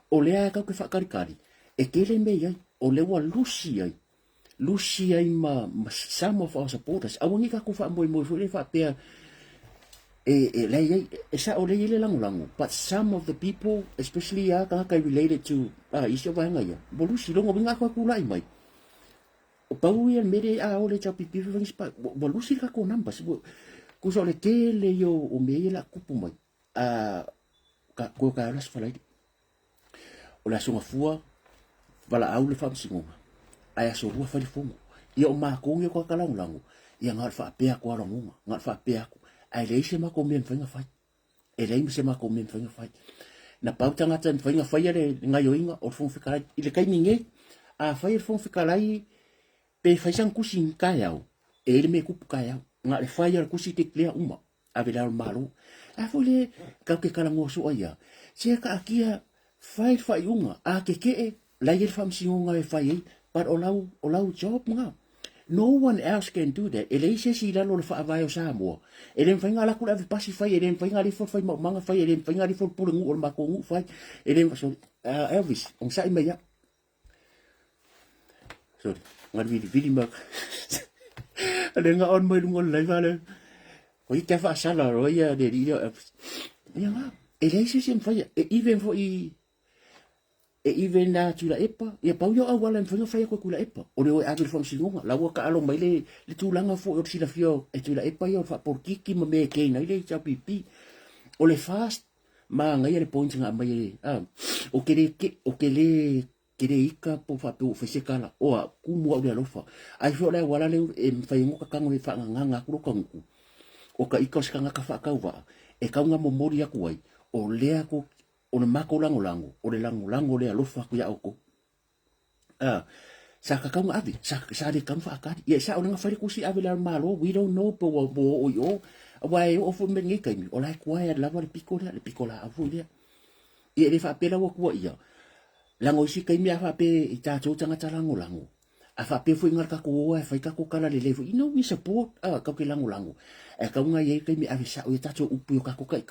O le a kau ke whakarikari. E ke le mea ai, o le wa lusi ai. Lusi ai ma some of our supporters. Awangi kako wha moi fo le wha pea sa o le lango but some of the people especially ka related to isyo vanga ya bolu silongo binga ko kulai mai o pau ia mere o le chapi pipi vang spa bolu sil ka ko nambas ku so le ke le yo o me la kupu mai ka ko ka las falai o la songa fua vala au le fam singonga aya so rua fali fomo ia o ma ko ia ko ka lango ia ngal fa pe ko lango ngal fa pe ai le se ma ko men fanga fai e le se ma ko men fanga fai na pauta ngata fanga fai le ngai oinga o fon fika i le kai minge a fai fon fika lai pe fai san kusin kaiau e le me kupu kaiau nga le fai al kusi te klea uma a vela malo a fole ka ke kala ngo so ia se ka akia fai unga a ke la il fam si unga e fai but o lau job nga. No one else can do that. Ele se si la lo fa vai o Samoa. Ele fai ngala kula pasi fai, ele fai ngali fo fai manga fai, ele fai ngali fo pulu ngu o ma ko ngu fai. Ele so Elvis, on sa meia. sorry ngar vidi mak ale nga on mai ngol lai vale o i ka fa sala ro ia de dio ia nga e le se sem fai e even fo i e even na tu la epa ia pau yo awala fo fai ko kula epa o le o agri fo sinunga la wa ka alo mai le tu langa fo o sila fio e tu la epa yo fa por kiki ma me ke na ile cha pipi o le fast ma nga ia le point nga mai o ke le kere ika po fa pe o fese kala o a kumu o le alofa ai fo le wala le e fai ngo ka kango e fa nga ku kangu o ka ika ska nga ka fa ka wa e ka nga momori aku ai o le ako o le mako lango o le lango le alofa ku ya oko sa ka kango abi sa le kam fa ka ye sa o nga fa ku si abi la malo we don't know po o yo wai o fo me ngi kai o la ku ya la va le pikola afu le ye le fa pela wo ku ia lango si kai mi fa pe i ta cho tanga lango a fa pe fu ngar ka ko e fa ka ko kala le lefu ino we support ka ke lango e ka nga ye kai mi avisa o ta cho upu ka ko kai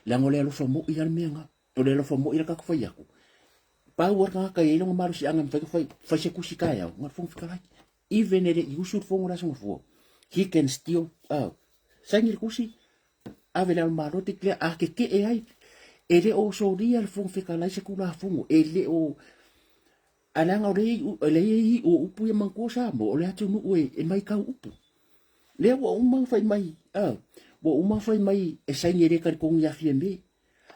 lango le lo fo mo ia me nga o le lo fo mo ia ka ko fa ya ko pa war ka ka ye lo maru si anga fa se ku si ka ya ngar fo fika like even ele you should fo ngora so fo he can still sangir ku si ave la maru te kle a ke e ai ele o so dia le fo fika lai se ku la fo ele o alanga le o upu ya man ko sa mo le atu no e mai ka upu le wo umang fai mai wo umang fai mai e sai ngere ka ko ya fie me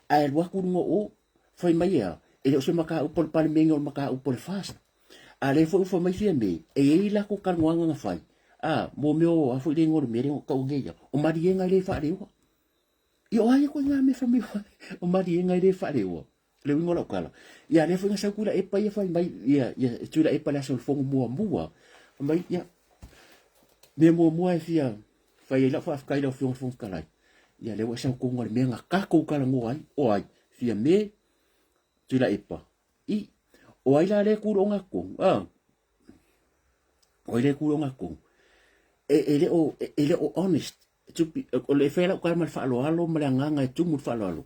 ai wa ku ngo o fai mai ya e o se maka upu pa me ngol maka upu fast ale fo mai fie me e la ko ka ngwa fai mo me o afu de ngol me o ka ngeya o mari nga le fa le wo yo ai ko nga me fa me o mari nga le fa le wo le wingo la kala ya le fo nga sa kula e pa ya fa mai ya tu la e pa la so fo mo mai ya me mo e fia fa ya la fa ka ila fo kala ya le wa sa ko ngol me nga ka ko kala ngo ai o ai fia me tu la e pa i o ai la le ku ro nga ko o le ku ro nga ko ele o honest tu o le fa la ka mal fa lo alo ma nga tu mu fa lo alo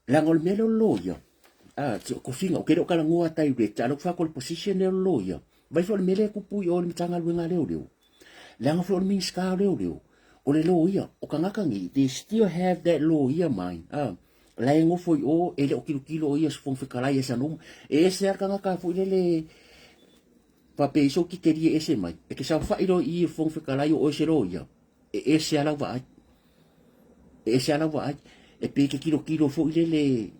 langol melo loya ko finga o kero kala ngua tai direct alo fa ko position le loya vai fo mele ku pu yo le tanga lu nga le o lang fo mi ska le o le loya o kanga kangi they still have that loya mind la ngo fo o ele o kilo ia fo fikala ia sanum e se kanga ka fo le pa pe so ki keri ese mai e ke sa fa iro i fo fikala yo o se loya e se ala va e pe ke kilo fo ile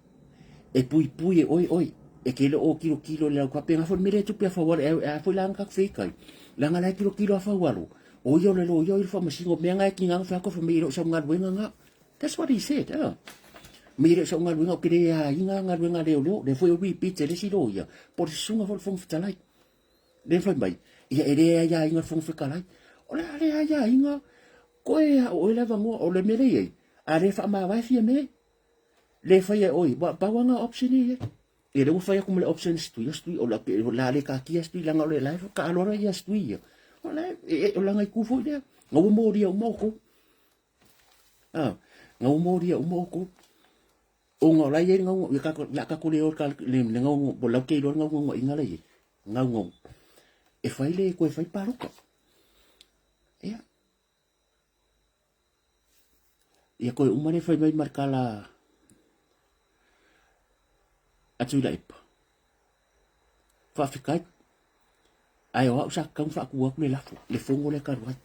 e pui oi e ke lo o kilo le ka pe nga fo mire tu pe favor e fo la nga fe kai la nga la kilo a favor o yo le lo yo il fo masingo me nga ki nga fa ko fo mire so nga wenga nga that's what he said mire so nga wenga ke ya nga wenga le fo yo repeat le si lo ya por sunga fo talai le fo bai ya ere ya nga fo kalai o le ya nga ko e o le va mo o le mire ye are fa ma vai fia me le fa ye oi ba wanga option ye e le fa ye como le options tu o la le ka kia stu la ngole la ka alora ya stu ye o la ngai ku fo dia ngo mo dia mo ko ngo mo dia mo ko o ngo la ye ngo ya ka ko le o ka le ngo bo la ke lo ngo inga le ngo e fa ile ko e fa pa ro ko ia koe umane fai mai markala atu la ipa fa fikai ai o sa kam fa ku le lafo le fongo le karuat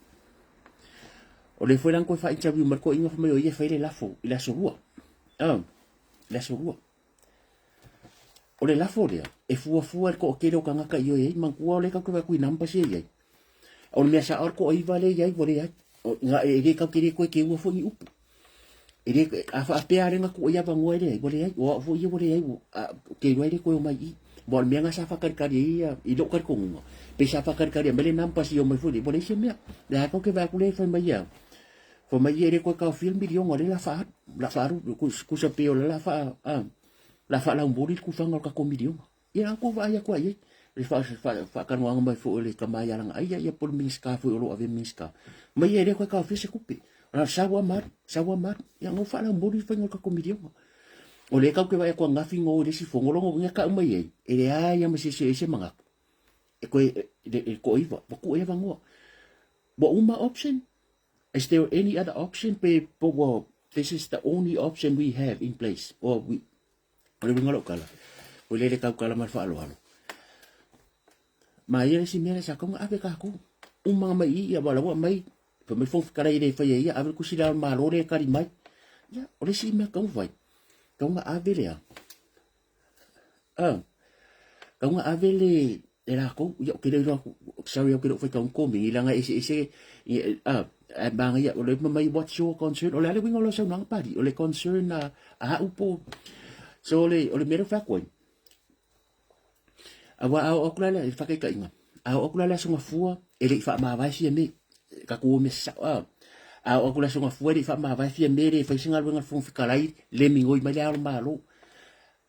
o le foi lan koe fa interview marko inga fa mai o ia fai le lafo ila sorua la sorua o le lafo le e fua ko ke lo kanga ka yo e man ku le ka ko ku namba se ye o me sa or ko i vale ye vole ya nga e ka ke ko fo ni upu ele a pe are nga ku ia ba ngoere vole ai o fo ye vole ai ke lo ko mai bol me nga sa fa kar ia i lo kar ko ngo pe sa fa kar mele nampa si o mai fo vole se me la ko ke va ku le fa mai ya fo mai ere ko ka film video ngore la fa ku sa pe o la fa la umburi ku fa ngol ka ko video ia ko va ya ko ai le fa kan wang mai fo le ka mai lang ai ya por minska fo lo ave minska mai ere ko ka fi se kupi na sawa mar yang ngo fa la umburi fa ngol ka ko video o le ka ke va ko ngafi ngo le si fo ngolo ngo ka mai e le ai ya me se manga ko iwa ko eva ngo bo uma option. Is there any other option? Well, this is the only option we have in place. Or we ngalo kala. O le ka kala mal fa alo. Ma ia si mera sa ko ave ka ko. Uma mai ia wala wa mai. Pa mai fon kala ide fa ia ave ku sila ma lo le kari mai. Ya, o le si me ka vai. Ka nga ave le. Ka nga ave le era ko ya ke le ro sorry ke ro fa ka ko mi la nga ese banga ya o le mai what's your concern o le winga lo sa nang pari o le concern na upo so o le mero fa ko awa o kula le fa ka inga o kula la so fua ele fa ma vai si me ka ko me sa o kula so fua ele fa ma vai si me le fa singa winga fun fi kalai le mi ngoi mai le ma lo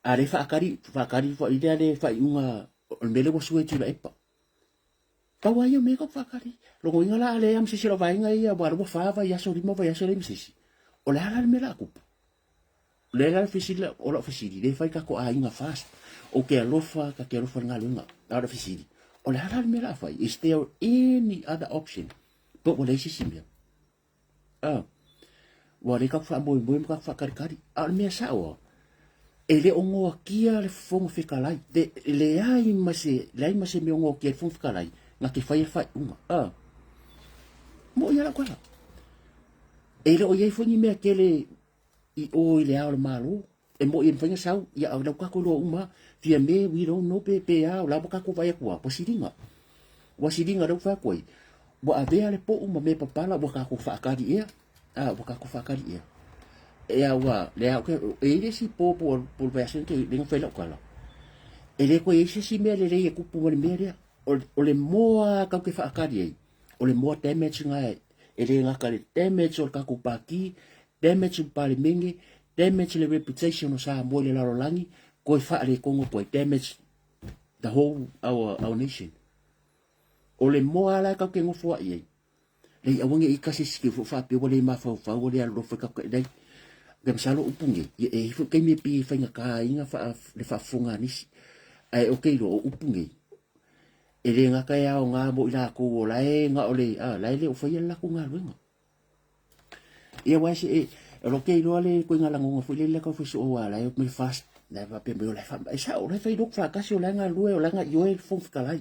a le fa kari fo ide le fa unga o mele wo suwe tu la epa kawa yo me ko fa kari lo inga la le am si lo vai nga ia ba lo fa va ya so ri mo va ya so le mi si o la me la ku le la fisili o la fisili le fa ka ko a inga fast o ke lo fa ka ke lo fa nga lunga la fisili o la me la fa is there any other option but what is si me wa le ka fa mo ka fa kari a me sa o ele ongo kia le fong fikalai de le ai mase me ongo kia fong fikalai nga ke fai unga mo ia la kola ele o ye fongi me kele I o ile ao malo e mo in fanga sau ia au ka ko lo uma fia me we don't know pe a la ka ko vai ko posiringa wasiringa do fa koi bo ave ale po uma me papala bo ka ko fa kari ia bo ka ko fa kari ia e awa le au ke ele si po version ke ding fa lo kala ele ko ese si me le ku po le me o le moa ka ke fa kari o le moa damage nga ele nga ka le damage o ka ko paki damage pa le mingi damage le reputation o sa mo le laro langi ko fa le kongo po damage the whole our nation o le moa la ka ke ngo fo ai le awange I kasi ski fo fa pe le ma fa o le alo fa ka dai gam salo upunge e fo ke me pi fa nga ka inga fa le fa funga ni ai okay lo upunge e le nga ka ya nga mo ila ko la nga o le la le o fa ya la ko nga luenga ia wasi lo ke lo le ko nga lango fo le ka fo so wala me fast na va pe me la fa sa o le fa dok fa ka so la nga lue o la nga yo el fo ka lai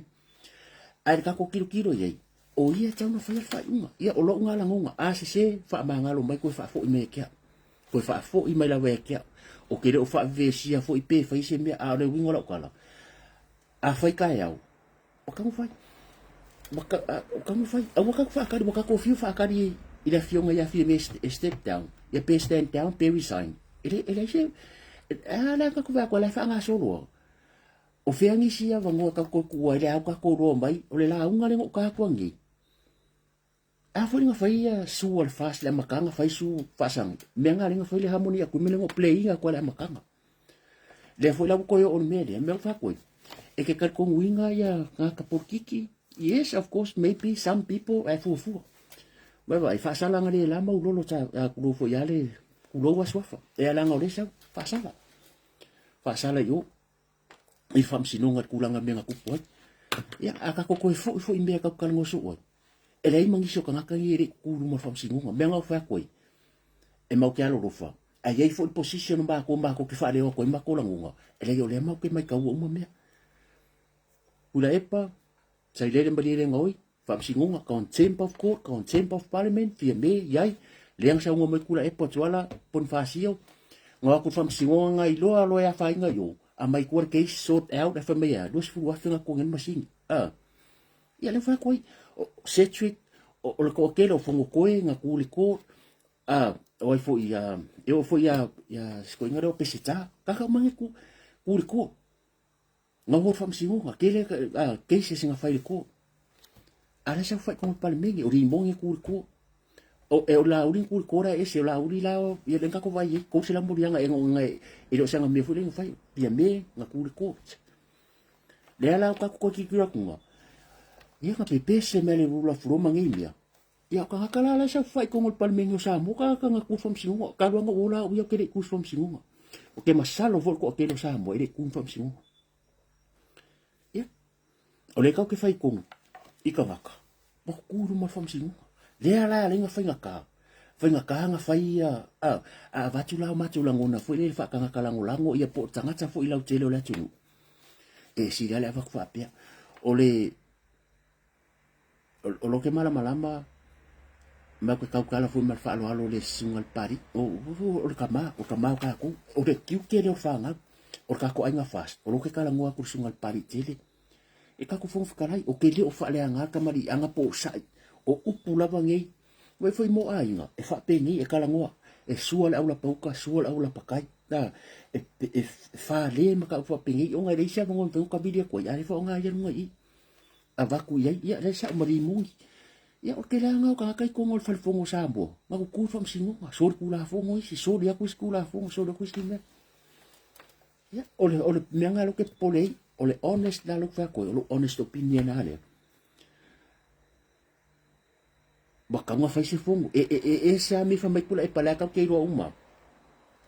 ai ka ko kilo ye o ia tau na fa unga ia o lo nga lango nga se fa ma nga lo mai ko fa fo me ke ko fa fo I mai la we ke o ke o fa ve sia fo I pe fa se me a le wingo la kala a fa ka ya o ka mo fa o ka mo fa o ka fa ka mo ka ko fiu fa ka di I la fionga ya fi me step down ya pe stand down pe resign ele se la ka ko va ko la fa nga solo o fe angi sia va ngo ka ko ku ile ka ko ro mai o le la unga le ngo ka ko ngi a fo nga fai su al fast le makanga fai su fasang me nga le nga fai le harmonia ku me le ngo play nga ko le makanga le fo la ko yo on me le me fa ko e ke ka ko winga ya ka por kiki yes of course maybe some people fu Baba, fa sala ngale la mau lolo ta ku fo ya le ku lo wa sofa e ala ngole sa fa sala yo I fam sinonga ku langa me nga ku po ya aka ko fo imbe ka ka ngo so e lei mangi so ka ka ire ku mo fam sinonga me nga fa ko e mau ke alo rofa a ye fo position ba ko ke fa le ko ma ko langunga e lei o le mau ke mai ka o mo me ula epa sai le mbali le ngoi fam singonga contempt of court contempt of parliament fia me yai leang sa ngomai kula e potwala pon fasio nga ku fam singonga ngai lo ya fa nga yo a mai ku case sort out fa me ya dos fu wa nga ko ngen machine ya le fa ko setrit o le ko ke lo fongo ko nga ku le ko o fo ya eu fo ya sko nga ro pesita ka mangi ku le ko nga ho fam singonga ke le case singa fa le ko ala sa fa ko pal megi o rimongi ku o e la uri ku ra ese la uri la ye lenga ko vai ko se la murianga e ngai e do sanga me fu le fai dia me nga ku le ala ka ko ki kira ku ye ka pepe se me le rula fro mangi mia ya ka kala la sa fa ko pal megi sa mo ka nga ku fam singo ka do nga ola u ya ke ku fam singo o ke masalo vol ko ke lo sa mo e ku fam singo O le kau ke fai kongu. Ika ngaka. Ma kuru ma whamsingu. Lea la lenga fai ngaka. Fai ngaka nga fai a vatu lao matu langona. Fui le whaka ngaka lango ia po tangata fui lau tele o la tunu. E si le avak whapea. O le o lo ke malama ma ko kau kala fui mal whaalo alo le singal pari. O le kama o ka ku. O le kiu ke le o whanga. O ka ko ainga fast. O lo ke kala ngua kursungal pari tele. E ka ku fong whakarai, o ke le o whaale anga kamari anga po sai, o upu lava ngei, wai whai mo ainga, e whape ngei e kalangoa, e sua le aula pauka, sua le aula pakai, e whaale maka u whape ngei, o ngai reisa vangon pauka bidia koe, are wha o ngai anu ngai, a waku iai, ia reisa o mari mungi, ia o ke langa o kai kongo le whalifongo sambo, ma ku kūwha msingonga, sori kula fongo isi, sori aku isi kula fongo, sori aku isi mea, ia, ole meanga lo ke polei, ole honest la luk fa ko ole honest opinion ale baka nga fa sifong sa mi fa mai pula e pala ka ke ro uma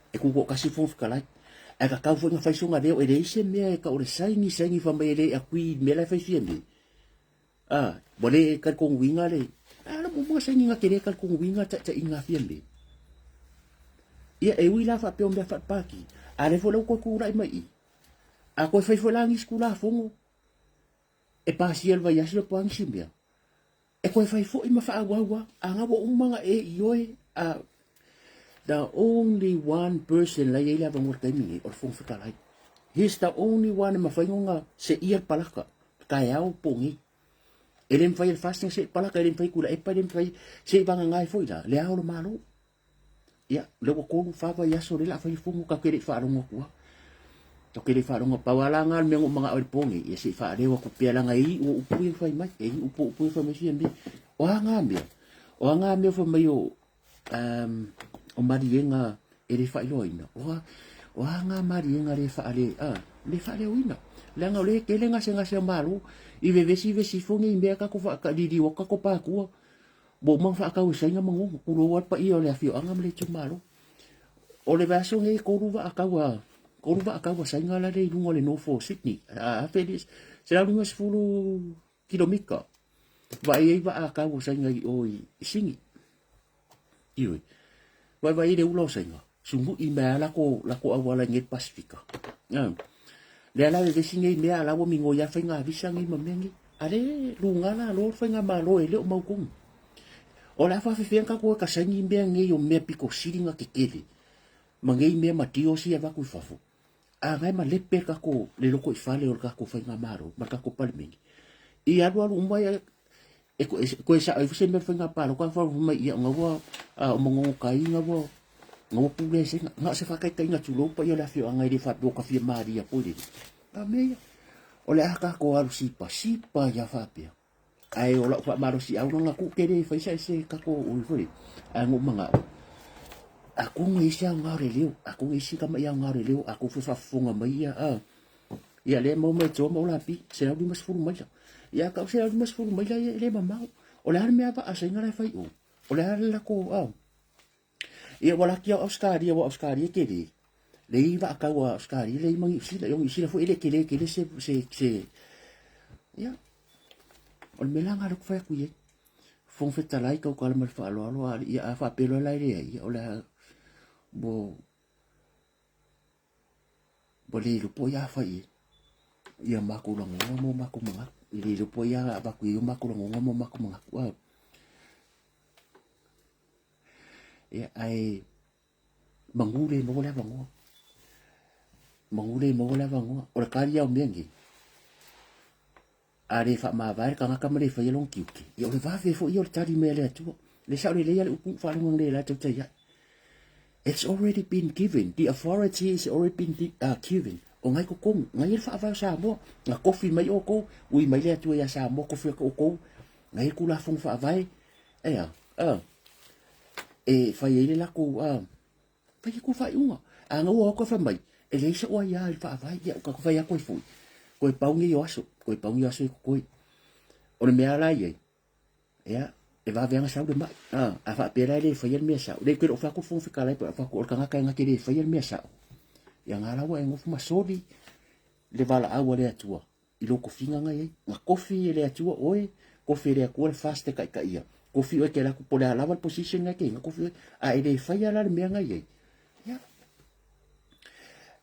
e ku ko kasi fong kala e ka ka fo nga fa sunga de e reise me ka ole saingi fa mai le a kui me la fa fiende bole ka ko winga le ala mo mo saingi nga kere ka ko winga ta inga fiende ia e wila fa pe o me fa paki ale fo lo ko ku rai mai a koe whai whalangi skula fongo. E pasiel vai asile po ang simbia. E koe whai fo ima wha awawa. A nga wa umanga e ioe. The only one person la yeila vang wartaimi or fong whakalai. He's the only one ma whaingonga se ia palaka. Kaya au pongi. Elem whai fasting se palaka elem whai kula. E pa elem whai se vanga ngai foi la. Lea o le malo. Ia, lewa kolu whawa yaso le la whai fongo ka kere wharonga kua. Toke le wharonga pawalanga me mga auripongi. Ia si wharewa ko pialanga i o upuin whai mai. E upuin whai mai siambi. O hanga mea. O hanga mea whai mai o marienga e le whai loina. O hanga marienga le whaale. Le whaale oina. Langa o le kele ngase maru. I vesi fongi i mea kako whakaliri o kako pākua. Bo mang whaakau sainga mangungu. Kuro wat pa i o le awhio anga mle tumaru. O le vaso nge koruwa akawa. Koruwa akawa sainga la le ilunga le Norfolk Sydney. Felis, se la lunga 10 kilomika. Vai va akawa sainga i o i singi. Iwe. Vai le ulo sainga. Sumbu i mea lako awala nget Pasifika. Le ala le singa i mea alawa mingo ya whainga avisa ngi mamengi. Ale lunga la lor whainga malo e le o maukung. O la whawhiwhenka koe ka saingi mea nge o mea piko siringa kekele. Mangai mea matio si ava kui fafu. A ngai ma lepe kako le loko i whale o kako whainga maro, ma kako palimengi. I alu umai ko sa ai fse me whainga palo, ka wharu mai ia ngawa o mongongo kai ngawa ngawa pule se nga se whakai kai nga tulopa ia la fio angai le whape o ka fia maria pole. Pa mea, o le aka ko alu sipa ia whapea. Ai o la wha maro si au nga ku kere whaisa se kako ui fole. Ai ngu mga aku ngisi ang ngare leo, aku ngisi kama yang ngare leo, aku fufafunga mai ya ya le mau mai to mau lapi, se la dimas furu mai ya ka se la dimas furu mai ya le mamau, o le har me apa asa ngara fai o le har la ko ya wala kia Australia wa Australia kere le iba ka wa Australia le mangi si la yong isi la fu ele kele se ya o me la ngara ku fa ku ye fong feta lai ka ko mal fa lo ya fa pelo lai le ya o la bo le lupo ya fai ia makulango mo makumanga le lupo ya abaku yo makulango mo makumanga wa ya ai mangule mo la bango o kari ya mengi are fa ma vai ka ngaka mele fa yelong kiuki yo le va fe fo yo tari mele tu le sa le ya le upu fa ngong le la tu ya. It's already been given. The authority is already been given. O ngai ko kong, ngai fa fa sa mo, nga kofi mai o ko, ui mai le tu ya sa mo kofi ko ko. Ngai ku la fong fa vai. E fa ye la ko fa ye ku fa unga. Nga o ko fa mai. E le se o ya fa vai ya ko fa ya ko fu. Ko pa ungi yo aso, ko ko. O le me ala ye. Ya. E va venga sa de mai a fa pera le fa yer mesa le que o fa ko fon fica lá fa ko ka nga nga ke fa yer mesa ya nga la wa en of masori le vala agua le atua ilo kofi ngai nga kofi ele atua oe kofi ele akua fast kai ia kofi o ke la ku pole ala position nga ke nga kofi a ele fai ala me ngai ya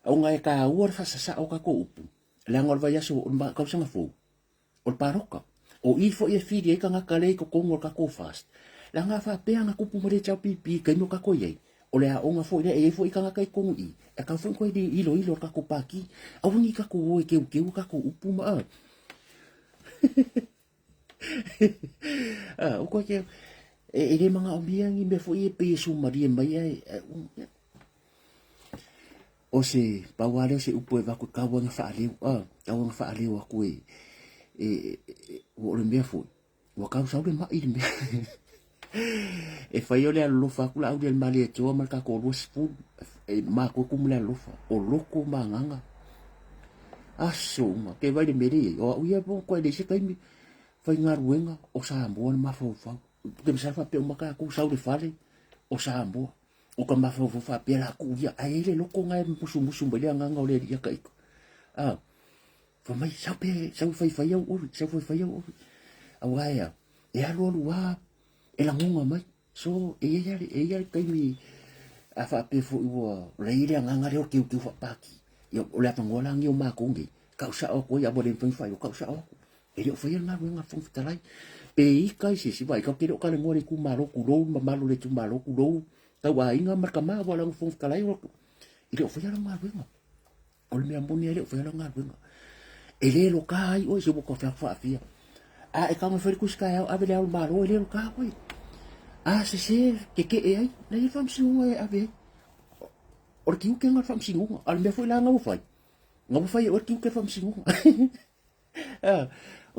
o ngai ka ua fa sa o ka ko upu la ngol vai aso o ka sanga fo o paroka o ifo e fidi e ka nga kale ko kongo ka ko fast la nga fa pe nga kupu mo de chau pipi ka no ka ko ye o le a onga fo e fo i ka nga kai kongo i e ka fo ko di ilo ka ko paki a wuni ka ko o ke ka ko upu ma o ko ke e le mga obiang i me fo i pe su maria mai ai o se pawale se upu e vaku kawanga fa aleu aku o le mea fo wa ka sa le mai me e fai ole lo fa kula au del mali e toa marka ko lo spu e ma ko kumula lo fa o loko manganga aso ma ke vai de meri o ia po ko de se kai mi fai ngaruenga o sa ambo ma fo fa ke sa fa pe maka ku sa le fale o sa ambo o ka ma fo fa pe la ku ia ai le loko ngai musu bele nganga ole ia kai fa mai sa pe sa fai o sa fai o awaya e alo wa e la ngonga mai so e ia kai mi a fa pe fo o reile nganga le o ki fa paki yo o la pangola ngi o ma kongi ka sa o ko ya bo le fa yo ka sa o e yo foi na nga fo fitalai pe i kai si vai ka kiro ka le ngore ku malo ku lo ma malo le tu malo ku lo ta wa inga marka ma wala fo fitalai o i yo foi na nga nga o le me amboni le foi na nga nga e le lo kai o se bo ko fa fia a e ka me fer ku ska a be le malo le lo ka ko se ke e ai na i fam si o e ave o ki ke nga fam si o al me foi la nga fai o ki ke fam si o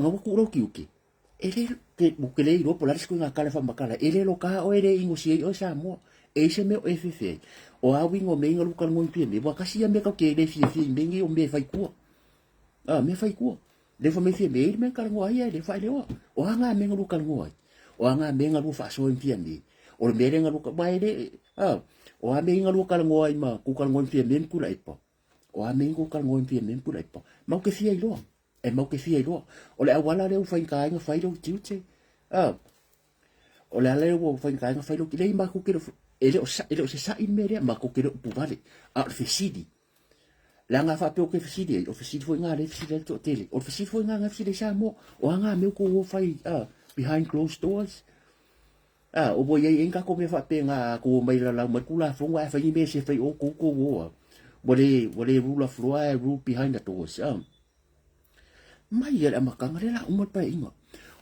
nga ku ro ki ke ele ke bukele ro polar sko nga kala fam bakala ele lo ka o ele ingo si o sa mo e se me o ff o a wingo me nga lu kan mo pi me ba kasi me ka ke le fi me ngi o me fai ku me fai ku le fa me fi me ka ngo ai le fai le o nga me nga lu kan ngo ai o anga me nga lu fa so pi me o me nga lu ka mai le o a me nga lu kan ngo ai ma ku kan ngo pi me ku lai po o a me nga kan ngo pi me ku lai po ma ke fi ai lo e mau ke fia ilo o le awala le fai ka nga fai lo tiute o le ale o fai ka nga fai lo le ma ku ke ele o se sa in mere ma ku ke pu vale a fesidi la nga fa pe o ke fesidi o fesidi foi nga le fesidi to tele o fesidi foi nga fesidi sa mo o nga me ko o fai behind closed doors o boy ai enka ko me fa pe nga ko mai la ma ku la fo nga fa ni me se fai o ko o wale rule of law rule behind the doors mai ele makanga le la uma pa inga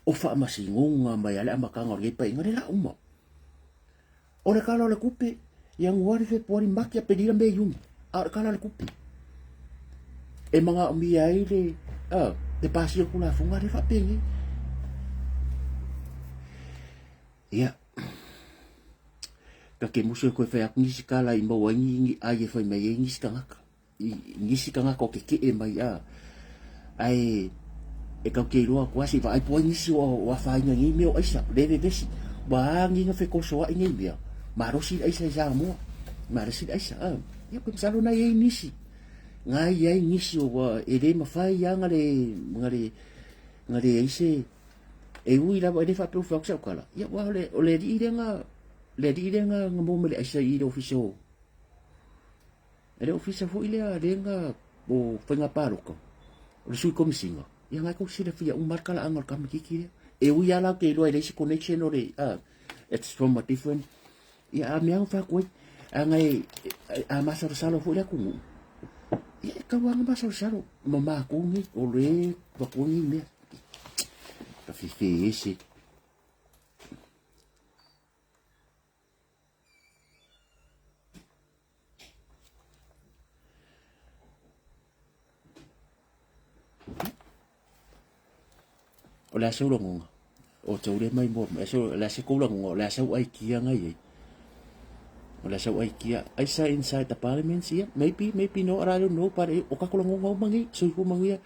o fa masingonga mai ele makanga le pa inga le la uma o le kala le kupe yang wari fe pori makia pedira me yung a kala le kupe e manga mi ai le de pasio kula funga le fa pengi ya ka ke muso ko fe ak nisi kala i mo wangi ai fa mai nisi kanga ko ke e mai ai e ka ke roa kwasi vai po ni si o fa nga ni me o isa deve vesi ba ngi nga fe ko so ai ngi bia ma ro si ai sa ja mo ma ro si ai sa ya ko sa na ye ni si nga ye ni si o e de ma fa ya ngale ai se e ui la de fa pro fa sa kala ya wa le di nga mo me ai sa i do fiso ele ofisa fu ile de nga o fa nga paro ko o sui komisinga ia ngai ko sira fia marka la angor kam kiki e ui ala ke lo ele connection o le it's from a different ia me ang fa ko ngai a masar salo fu le ku ia ka wa masar salo mama ko ni o le ba ko ni me ka fi ese o la so longa o te ure mai mo so la se ko longa la so ai kia ngai o la so ai kia I say inside the parliament here maybe no I don't know but o ka ko longa o mangi so ko mangi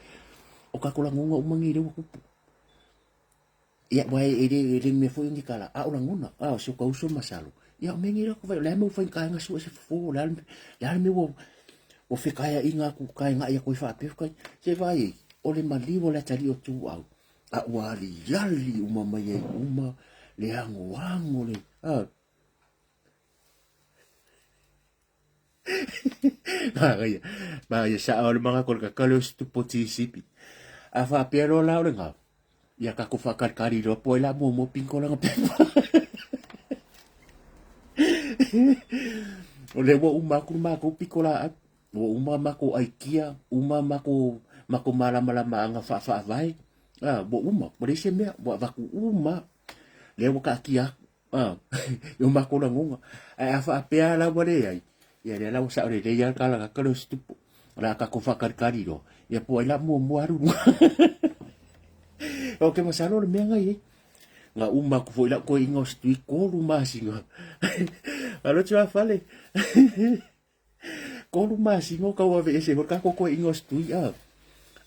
o ka ko longa o mangi le ko ia wai ele me foi ngi kala a o longa so ka uso masalo ia mengi ko vai la mo foi ka nga so se fo la me wo o fe kaya inga ku kai nga ia ko fa pe kai se vai o le maliwa le tali o tu au. A wali yali uma mai e uma le ango le. Maya sa o le mga kol kakalo stu poti sipi. A fa pero la o le nga. Ya ka ko fa kari ro po la mo pinko lang pepa. O le wo umako pikola at wo umako aikia umako mala anga fa vai bo bo se me bo vaku le wo ka kia yo mako la ngonga ai fa pea la bo le ai ya le la sa le ya kala ka lo stupo la ka ko fa kari ro ya po la mo aru o ke masalo le menga ye nga ko foi la ko ingo stui ko luma singa alo tua fale ko luma singa ka wa ve se ko ingo stui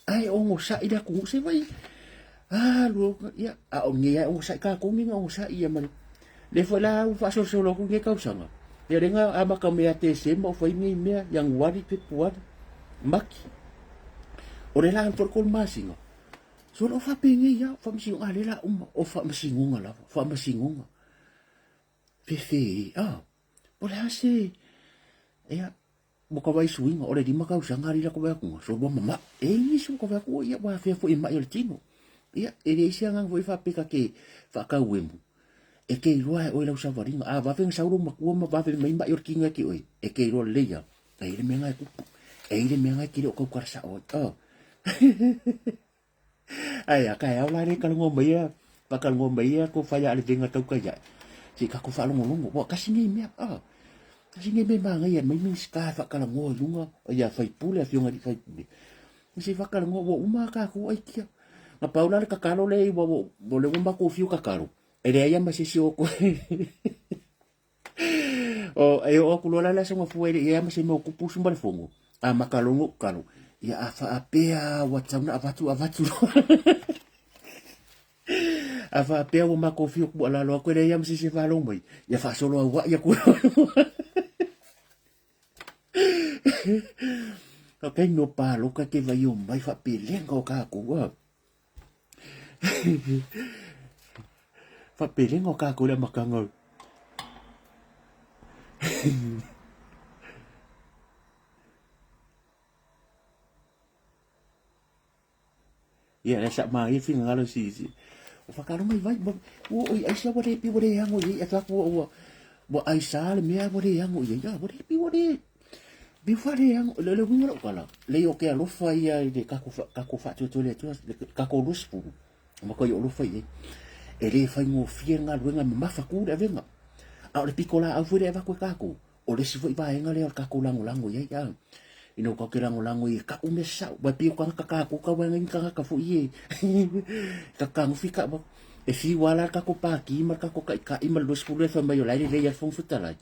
ai ongo sa ida ku se vai lo ya o ngia o sa ka ko minga o sa ia man le foi la fa so lo ku ke ka usanga ya renga ama ka me ate se mo foi mi me yang wari pe puat maki o le la por ko masinga so lo fa pingi ya fa masinga le la o fa masinga la fa masinga fefe o le ase ya mo ka vai suinga ore di maka usanga ri la ko ba ku so bo mama ni so ko ba ku ya wa fe fo ima yo tino ya e sia ngang voi fa pika ke fa ka wembu e ke roa o la usa varinga va ven sauro ma ku ma va ven mai ma yo kinga ki oi e ke ro le ya e le menga ku e le menga ki ro ko karsa o ai ka ya la re ka ngo mai ya pa ka ngo mai ya ko fa ya le venga tau ka ya si ka ko fa lo ngo bo ka singi me singi me ma ngai mai mi ska fa ka ngo lunga ya fa pule a fionga di fa si fa ka ngo bo uma ka ko ai kia na paula le kakalo le bo le ngomba ko fiu kakalo ele ya ma si o ko o e o ku lola la se mo fu ele ya ma se mo ku pu sumba le fongo a makalongo kalo ya afa apea whatsapp na avatu afa apea wo makofio ku ala lo ko le ya msi se falo mai ya fa solo wa ya ku okay no pa lo ka ke vai o mai fa pelenga o ka ku fa pelenga o ka ku le makango ya la sa mai fi ngalo si o fa ka mai vai o ai sa bore pi bore yang o ye ta ko bo ai sa le me bore yang o ye ya bore pi bore bi fa le yang le winga kala le yo ke lo fa ya de ka ko fa tu le tu ka ko lus pu ma ko yo lo fa ye e le fa ngo fienga luenga ma fa ku de venga a le pikola a fu de va ko ka ko o le si foi va enga le ka ko lango ye ya ino ka ke lango i ka ume sa ba pi ko ka ko ka wa ngi ka fu ye ka fika ba e fi wala ka ko pa ki ma ka ko ka i ma lus pu le fa mai la le ya fon futala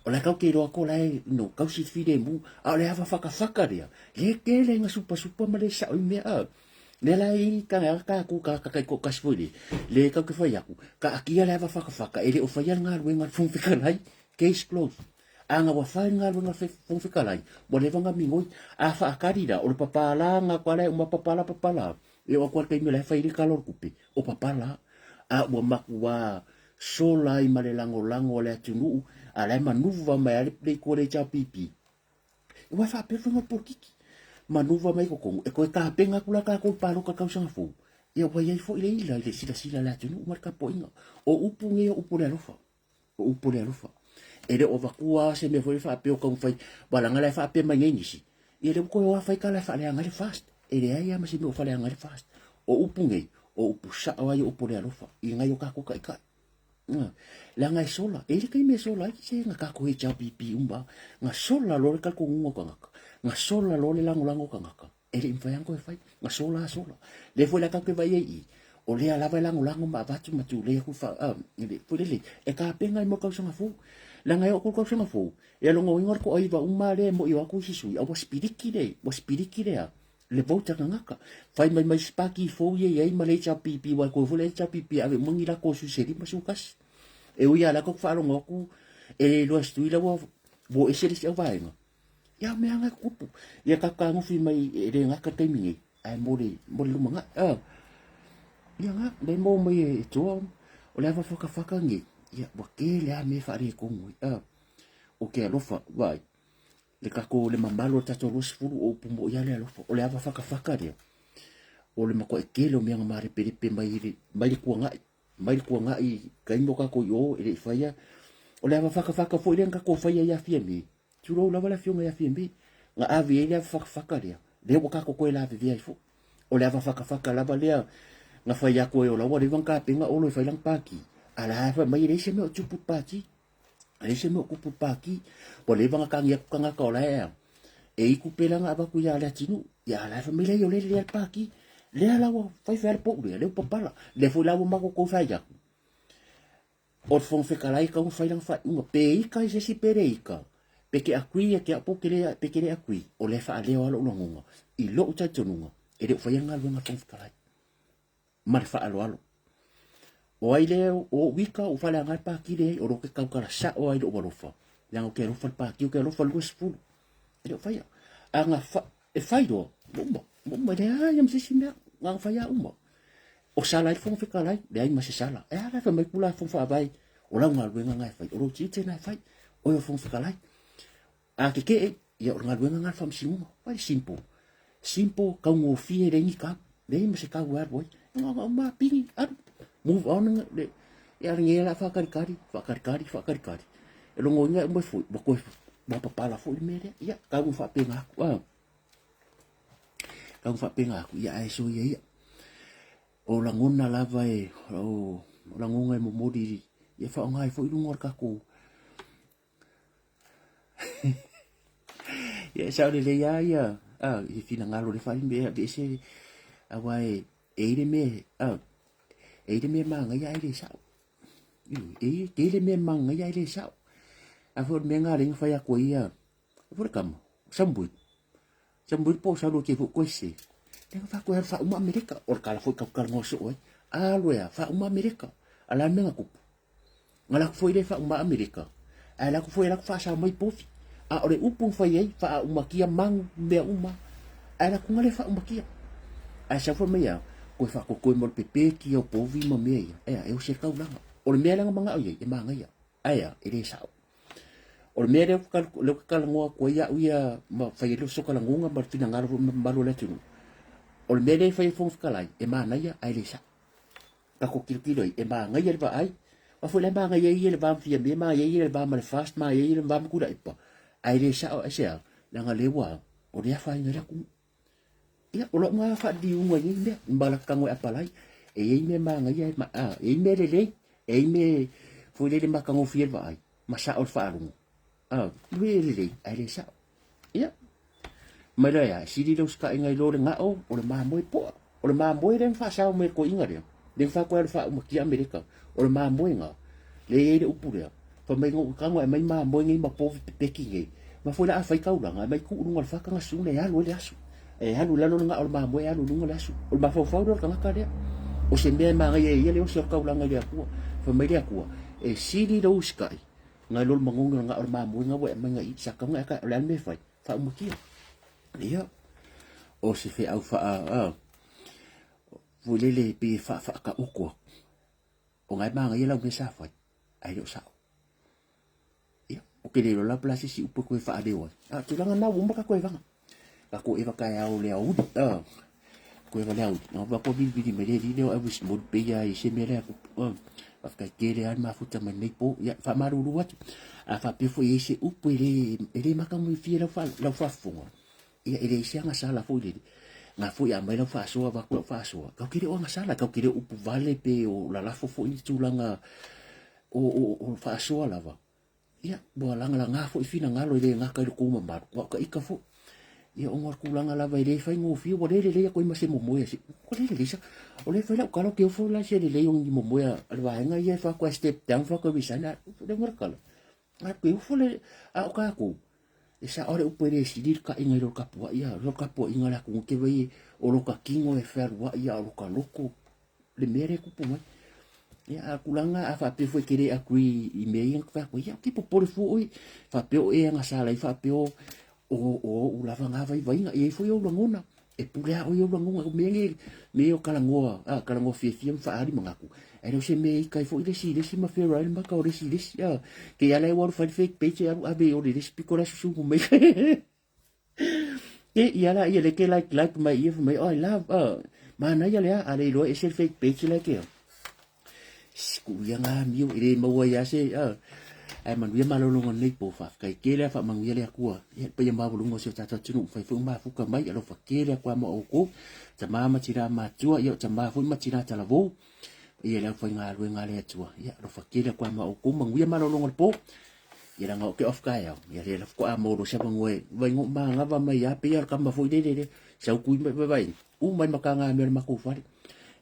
o la ka ke ro ko la no ka si fi de mu a le fa faka ria le ke le nga supa ma le sa o me a le la i ka ko ka ko ka sfuli le ka ke fa ya ku ka ki le fa faka e le o fa ya nga lu nga fon fika lai case closed anga wa fa nga lu nga fon fika lai mo le vanga mi ngoi a fa akarira o le papala nga kwa le uma papala e o kwa ke me le fa i ka lor kupe o papala a wa makwa sola i male lango le atunu ala manuva mai ale play ko le cha pipi e wa fa pe fa por kiki manuva mai ko e ko ka penga kula ka ko palo ka kausa fu e wa ye fo ile le sila la atunu marka poinga o upunge o upule lofa o upule lofa e le o va kuwa se me foi fa pe o ka fai balanga le fa pe mai ngisi e le ko wa fa ka le fa le ngale fast e le ai ma se me o fa le ngale fast o upunge o upusa wa yo upule lofa i ngai o ka ko ka la ngai sola e le kai me sola ki se nga ka ko e cha pipi umba nga sola lo ka ko ngo ka nga sola lo le lango ka nga e le mfa yang ko fai nga sola le foi la ka ke vai e o le ala vai lango ma va tu le ku fa le foi le e ka penga mo ka so fu la ngai o ko so fu e lo ngo ngor ko ai va umma le mo i wa ku si sui a was spiriki le le vouta ngaka fai mai spaki fo ye ai ma le cha pipi wa ko le cha pipi ave mongi la ko su seri ma su kas e uia la ko fa lo ngoku e lo stui la bo e seri se va nga ya me anga kupu ya ka ngu fi mai e le ngaka te mingi ai mo le lumanga ia nga le mo mai tua o le va faka ngi ia wa ke le a me fa re ko ngui o ke alofa vai le kako le mamalo tato rosi fulu o pumo ia le alofa o le ava faka rea o le mako e kele o mianga mare perepe mai le kuanga i kaimo kako yo e le faya o le ava faka fo ile kako faya ia fia me turo lava la fionga ia fia me nga avi ele ava faka rea le o kako ko ela vivia fo o le ava faka lava lea nga faya ko o lawa le vanka penga o lo fai lang paki ala fa mai le se me o tupu pati le se me o kupu paki o le vanga kanga ka ola e iku pelanga aba ku ya la tinu ya la fa mai le yo le paki le ala wa fai fer po le papala le fo la ma ko fai ya o fon fe kala ka fai lang fa un pe ka se si pereika pe ke akui ke apo ke le pe ke le akui o le fa le o lo ngonga i lo uta tonunga e le fai nga lo nga fon kala mar fa alo o ai le o wika o fala ngai pa ki le o ro ke ka kala sa o ai lo fa yang o ke ro fa pa ki o ke ro fa luis fu e fai anga fa e fai do mo le ai am se simia ngang fai a uma o sala i fon fe kala le ai ma se sala e ala fa mai kula fon fa vai o la ngal wenga ngai fai o ro ti te nai fai o yo fon fe kala a ke ya ngal wenga ngal fam simu vai simple ka ngo fi re ni ka le ma se ka wa boy nga ma pini move on le ya ngela fa kari e lo ngonga mo fu ba ko ba pala fu mere ya ka mo fa penga ka mo fa penga ya ai so ya o la ngona lava e o la ngonga mo modi ya fa ngai fu lu ngor ka ko ya sa le ya i fina ngalo le fa be se awai e me manga ya ile sa ke le me manga ya ile sa a for me nga ring fa ya ko ia for kam sambut po sa lo ke ko se le fa ko fa uma amerika or kala fo ka ngoso oi alo ya fa uma amerika ala me nga ku ngala ko ile fa uma amerika ala ko fo ila fa sa mai pofi a ore upu fa ye fa uma kia mang me uma ala ko ngale fa uma kia a sa fo me ya ko fa ko mo pepe ki o povi mo me ya e o se ka ulanga o me langa manga ye e manga ya aya ile sa o me le ka ngo ko ya uia ma fa ye lo so ka ngunga ba fina ngalo ba lo le tunu o me le fa ye fo ka lai e mana ya ai le sa ka ko kilo e manga ye ba ai wa fo le manga ye le ba fi me ma ye le ba ma fast ma ye le ba ku da ipa ai le sa o se langa le wa o le fa ngala ku ya o lo nga fa di unga ni me mbala ka ngo apalai e me manga ye ma e me le e me fo le ma ka ngo fi ba ai ma sa o fa ru really ai le sa ya mai ya si di dos ka ngai lo nga o le ma mo po o le ma mo le fa sa me ko inga le fa ko fa mo ki amerika o le ma mo nga le le upure fa mai ngo ka ngo mai ma mo ngi ma po pe ki ngi ma fo la fa ka ula nga mai ku ngo fa ka nga su le ya lo le asu e halu la lo nga o ma mo ya lo ngo la su o ma fo fa do ka nga ka de o se me ma ye le o se ka ula nga le ku fa mai le ku e si di dos ka ngai lol mangung nga or ma mo nga we ma nga sa ka nga ka lan me fa mo ki ya o se fe au fa volele pe fa ka uko o ngai ma nga ye la me sa fa ai lo sa ya o ke le lo la place si upo ko fa de wa tu la na wo ma ka ko va ka ko e va ka ya o le au ko e va le au no va ko bi me le di no a wis mo pe ya i se me le ko ka kere an ma futa mai po ya fa maru wat a fa pe fo ese upo ele maka mo fi la fa fonga ya ele se nga sala fo ile nga fo ya mai la fa so va ko fa so ka kire o nga sala ka kire upo vale pe o la fo i tulanga o fa so la va ya bo la nga fo fina nga lo ile nga ka ku ma ba ka ika fo ya o ngor kulanga la vai le fai ngo fi bo le ko ma se mo ya si ko le sa o le fai la ka lo ke fo la se le yung mo ya va nga ye fa ko step down fa ko bisana de ngor kala a ko fo le a o ka ko esa ore u pere si dir ka inga ro ka po ya ro ka po inga la ko ke vai o lo ka kingo e fer wa ya o ka loko le mere ku po mai ya kulanga a fa pe fo kere a kui i me yang fa ko ya ki po por fo oi fa pe o e nga sala fa pe o lava nga vai nga e foi o ngona e pule o yo lango me o kalangoa fia fa ari mangaku e se me kai fo ile si ma fe rai ma ka o si ya ke ya lai war fa fake page ya abe o le spikora su me e ya la le ke like my if me I love mana ya le ale lo e se fake page la ke sku ya nga mi o ile mo ya se ai man vi malolongo nei po fa kai kele fa mang yele akua e pe yamba bulungo se tata tunu fa fu ma fu ka mai alo fa kele kwa ma oko ta mama tira ma tua yo ta ma fu ma tira ta la vo ye la fa nga lu nga le tua ya alo fa kele kwa ma oko mang vi malolongo po ye la nga ke of ka ya ye le ko a mo do se bang we vai ngo ma nga va mai ya pe ya ka ma fu de sa ku me vai mai ma ka nga me ma ku fa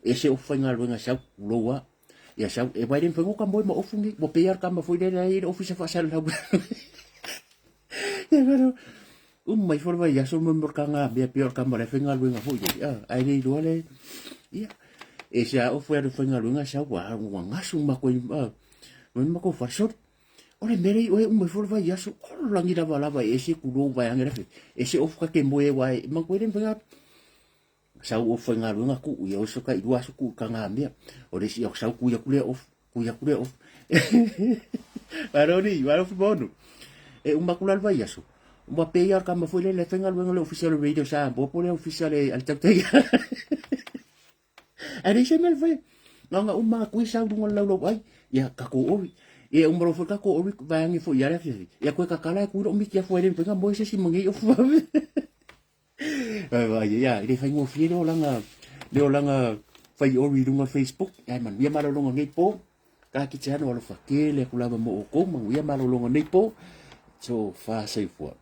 e se of fa nga lu nga sa lo wa ya sa e vai den fengo kamboy mo ofungi mo pear kama foi de aí office fa sal la ya pero mai forma ya so mo merkanga be peor kama le fenga lu nga foi ai ni do le ya e sa o foi de fenga lu nga sa wa nga su ma ko no ma ko fa shot ole mere o mai forma ya so langi da bala ba e se ku do va nga fe e se of ka ke mo e wa ma ko den fenga sa o foi nga lu nga ku yo so ka idua so ku ka nga me o le si o sa ku ya kule of paroni wala fu bono e un maculal vai aso un pear kama foi le fenga lu nga le official radio sa bo pole official al tapte ari se mel foi nga uma ku sa du ngol lo ai ya ka ko o e un bro ka ko o va ngi foi ya fi ya ko ka kala ku ro mi kia foi le fenga mo se si mangi o fu ya ile fai mo firo langa fai o ridunga Facebook ai man via malolonga ngai po ka ki chano lo fa ke le kula mo ko mo via malolonga nei po so fa sai fo